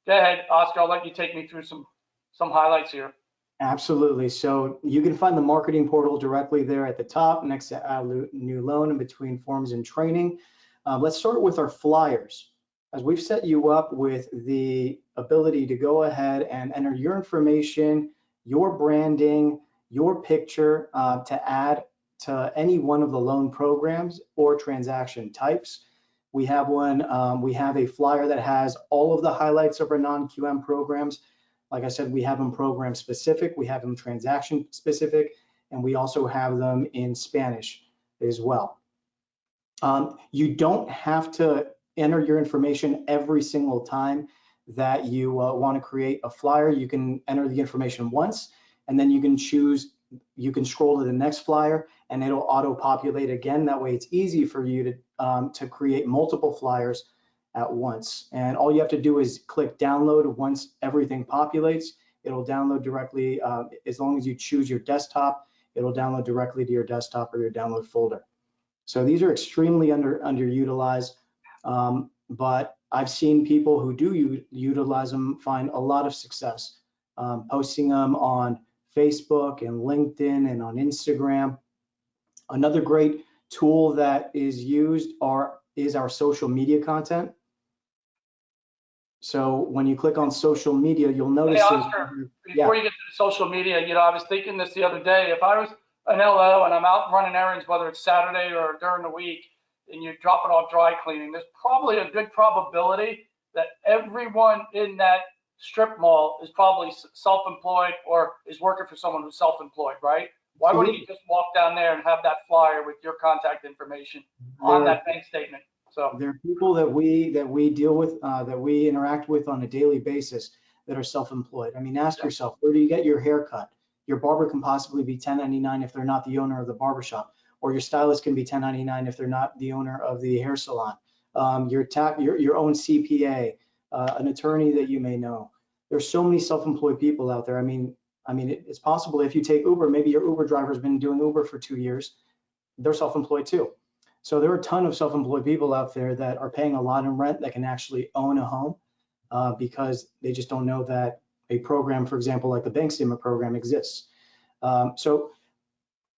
Speaker 1: go ahead, Oscar, I'll let you take me through some highlights here.
Speaker 3: Absolutely. So you can find the marketing portal directly there at the top next to add new loan in between forms and training. Let's start with our flyers. As we've set you up with the ability to go ahead and enter your information, your branding, your picture to add to any one of the loan programs or transaction types. We have we have a flyer that has all of the highlights of our non-QM programs. Like I said, we have them program specific, we have them transaction specific, and we also have them in Spanish as well. You don't have to enter your information every single time that you want to create a flyer, you can enter the information once, and then you can scroll to the next flyer, and it'll auto-populate again. That way it's easy for you to create multiple flyers at once. And all you have to do is click download. Once everything populates, it'll download directly. As long as you choose your desktop, it'll download directly to your desktop or your download folder. So these are extremely underutilized, but I've seen people who do utilize them find a lot of success, posting them on Facebook and LinkedIn and on Instagram. Another great tool that is used is our social media content. So when you click on social media, you'll notice.
Speaker 1: Hey, Oscar, before you get to social media, I was thinking this the other day. If I was an LO and I'm out running errands, whether it's Saturday or during the week, and you drop it off dry cleaning, there's probably a good probability that everyone in that strip mall is probably self-employed or is working for someone who's self-employed, right? Why wouldn't you just walk down there and have that flyer with your contact information on that bank statement? So
Speaker 3: there are people that we deal with, that we interact with on a daily basis that are self-employed. I mean, ask yourself, where do you get your hair cut? Your barber can possibly be 1099 if they're not the owner of the barbershop, or your stylist can be 1099 if they're not the owner of the hair salon. Your own CPA, an attorney that you may know. There's so many self-employed people out there. I mean, it's possible if you take Uber, maybe your Uber driver's been doing Uber for 2 years, they're self-employed too. So there are a ton of self-employed people out there that are paying a lot in rent that can actually own a home because they just don't know that a program, for example, like the bank statement program exists. So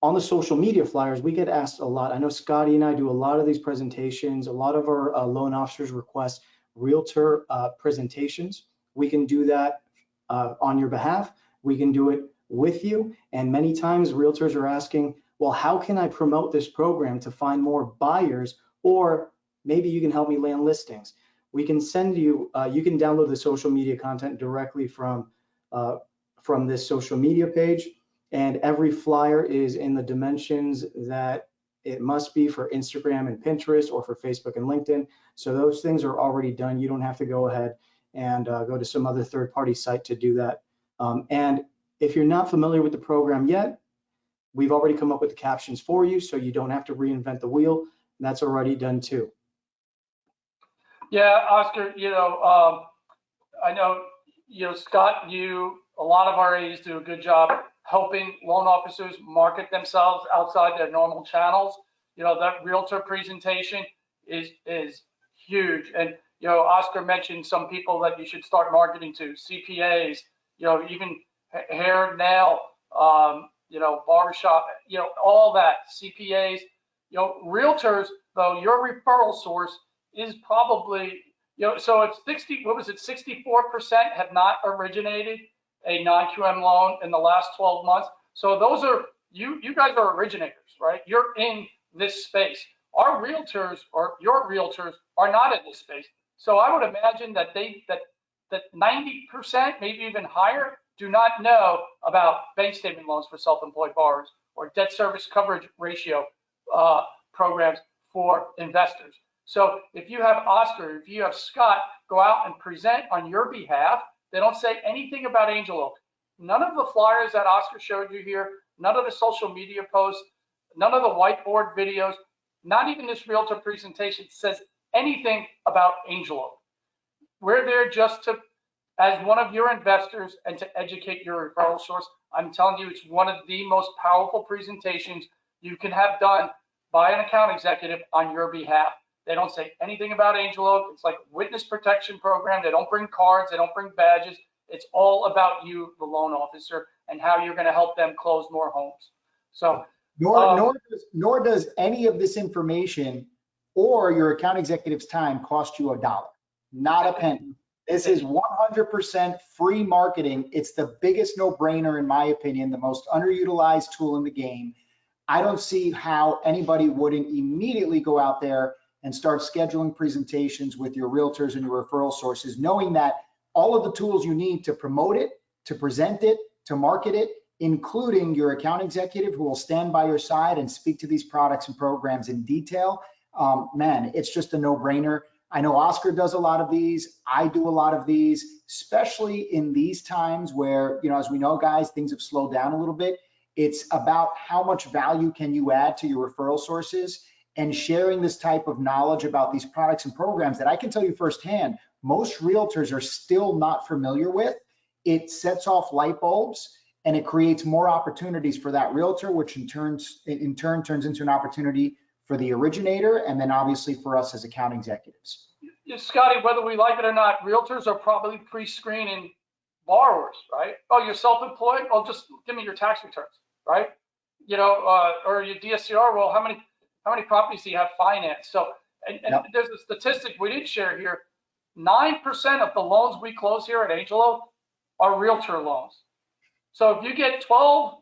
Speaker 3: on the social media flyers, we get asked a lot. I know Scotty and I do a lot of these presentations. A lot of our loan officers request realtor presentations. We can do that on your behalf. We can do it with you. And many times realtors are asking, well, how can I promote this program to find more buyers? Or maybe you can help me land listings. We can send you, you can download the social media content directly from this social media page. And every flyer is in the dimensions that it must be for Instagram and Pinterest or for Facebook and LinkedIn. So those things are already done. You don't have to go ahead and go to some other third-party site to do that. And if you're not familiar with the program yet, we've already come up with the captions for you, so you don't have to reinvent the wheel. And that's already done too.
Speaker 1: yeah, Oscar, I know, Scott, a lot of RAs do a good job helping loan officers market themselves outside their normal channels. That realtor presentation is huge. And, Oscar mentioned some people that you should start marketing to, CPAs, even hair, nail, barbershop, all that, CPAs, realtors, though, your referral source is probably, so it's 64% have not originated a non-QM loan in the last 12 months. So those are, you guys are originators, right? You're in this space. Our realtors or your realtors are not in this space. So I would imagine that that 90%, maybe even higher, do not know about bank statement loans for self-employed borrowers or debt service coverage ratio programs for investors. So if you have Oscar, if you have Scott go out and present on your behalf, they don't say anything about Angel Oak. None of the flyers that Oscar showed you here, none of the social media posts, none of the whiteboard videos, not even this realtor presentation says anything about Angel Oak. We're there just to, as one of your investors and to educate your referral source. I'm telling you, it's one of the most powerful presentations you can have done by an account executive on your behalf. They don't say anything about Angel Oak. It's like a witness protection program. They don't bring cards. They don't bring badges. It's all about you, the loan officer, and how you're going to help them close more homes. So
Speaker 2: nor does any of this information or your account executive's time cost you $1, not a penny. This is 100% free marketing. It's the biggest no-brainer, in my opinion, the most underutilized tool in the game. I don't see how anybody wouldn't immediately go out there and start scheduling presentations with your realtors and your referral sources, knowing that all of the tools you need to promote it, to present it, to market it, including your account executive who will stand by your side and speak to these products and programs in detail. Man, it's just a no-brainer. I know Oscar does a lot of these. I do a lot of these, especially in these times where, as we know, guys, things have slowed down a little bit. It's about how much value can you add to your referral sources, and sharing this type of knowledge about these products and programs that I can tell you firsthand, most realtors are still not familiar with. It sets off light bulbs, and it creates more opportunities for that realtor, which in turn turns into an opportunity for the originator, and then obviously for us as account executives.
Speaker 1: Yeah, Scotty, whether we like it or not, realtors are probably pre-screening borrowers, right? Oh, you're self-employed? Well, just give me your tax returns, right? Or your DSCR. Well, how many properties do you have financed? So, and
Speaker 2: Yep.
Speaker 1: There's a statistic we didn't share here. 9% of the loans we close here at Angel Oak are realtor loans. So if you get 12,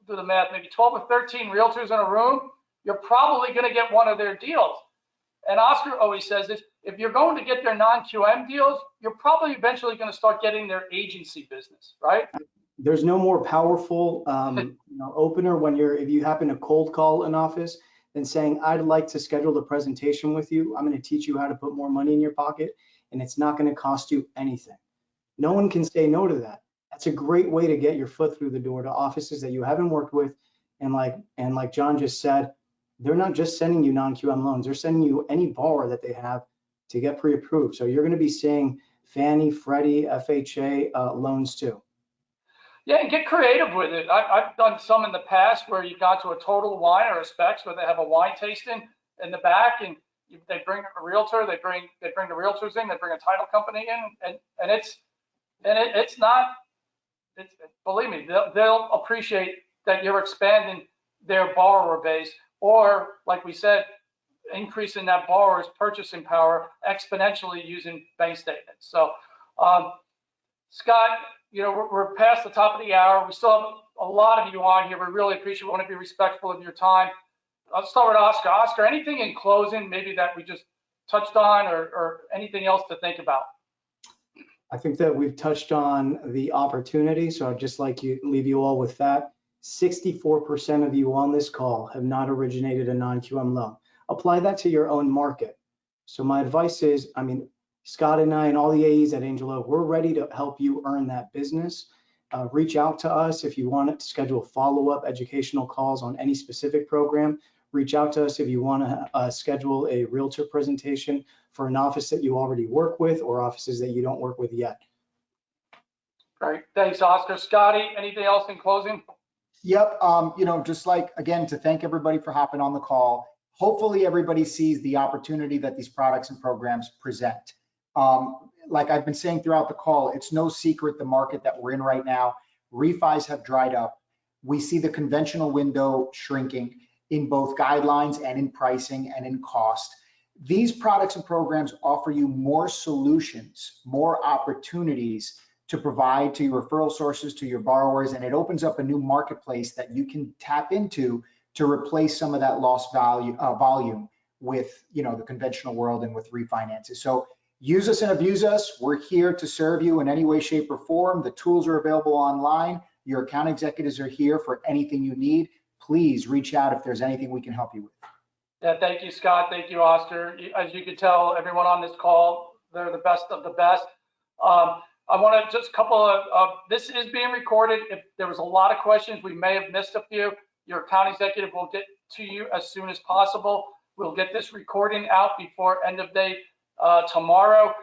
Speaker 1: do the math, maybe 12 or 13 realtors in a room, you're probably going to get one of their deals. And Oscar always says this, if you're going to get their non-QM deals, you're probably eventually going to start getting their agency business, right?
Speaker 3: There's no more powerful opener if you happen to cold call an office than saying, I'd like to schedule a presentation with you. I'm going to teach you how to put more money in your pocket, and it's not going to cost you anything. No one can say no to that. That's a great way to get your foot through the door to offices that you haven't worked with. And like John just said, they're not just sending you non-QM loans, they're sending you any borrower that they have to get pre-approved. So you're going to be seeing Fannie, Freddie, FHA loans too.
Speaker 1: Yeah, and get creative with it. I've done some in the past where you've gone to a Total Wine or a Specs where they have a wine tasting in the back, and they bring a realtor, they bring the realtors in, they bring a title company in, and it's not, believe me, they'll appreciate that you're expanding their borrower base, or like we said, increasing that borrower's purchasing power exponentially using bank statements. So, Scott, we're past the top of the hour. We still have a lot of you on here. We really appreciate it. We want to be respectful of your time. I'll start with Oscar. Oscar, anything in closing maybe that we just touched on, or anything else to think about?
Speaker 3: I think that we've touched on the opportunity, so I'd just like to leave you all with that. 64% of you on this call have not originated a non-QM loan. Apply that to your own market. So my advice is, Scott and I and all the AEs at Angel Oak, we're ready to help you earn that business. Reach out to us if you want to schedule follow-up educational calls on any specific program. Reach out to us if you want to schedule a realtor presentation for an office that you already work with or offices that you don't work with yet.
Speaker 1: Great. Thanks, Oscar. Scotty, anything else in closing?
Speaker 2: Yep. Just again, to thank everybody for hopping on the call. Hopefully everybody sees the opportunity that these products and programs present. Like I've been saying throughout the call, it's no secret the market that we're in right now. Refis have dried up. We see the conventional window shrinking in both guidelines and in pricing and in cost. These products and programs offer you more solutions, more opportunities to provide to your referral sources, to your borrowers, and it opens up a new marketplace that you can tap into to replace some of that lost volume with the conventional world and with refinances. So use us and abuse us. We're here to serve you in any way, shape, or form. The tools are available online. Your account executives are here for anything you need. Please reach out if there's anything we can help you with.
Speaker 1: Yeah, thank you, Scott. Thank you, Oscar. As you can tell, everyone on this call, they're the best of the best. I want to just a couple of, this is being recorded. If there was a lot of questions, we may have missed a few. Your account executive will get to you as soon as possible. We'll get this recording out before end of day tomorrow.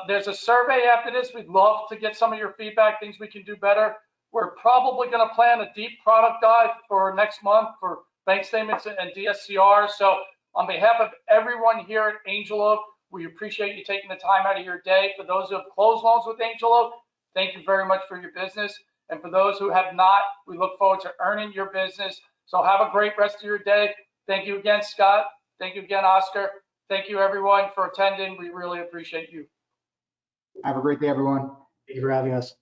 Speaker 1: There's a survey after this. We'd love to get some of your feedback, things we can do better. We're probably going to plan a deep product dive for next month for bank statements and DSCR. So on behalf of everyone here at Angel Oak, we appreciate you taking the time out of your day. For those who have closed loans with Angel Oak, thank you very much for your business. And for those who have not, we look forward to earning your business. So have a great rest of your day. Thank you again, Scott. Thank you again, Oscar. Thank you, everyone, for attending. We really appreciate you.
Speaker 2: Have a great day, everyone.
Speaker 3: Thank you for having us.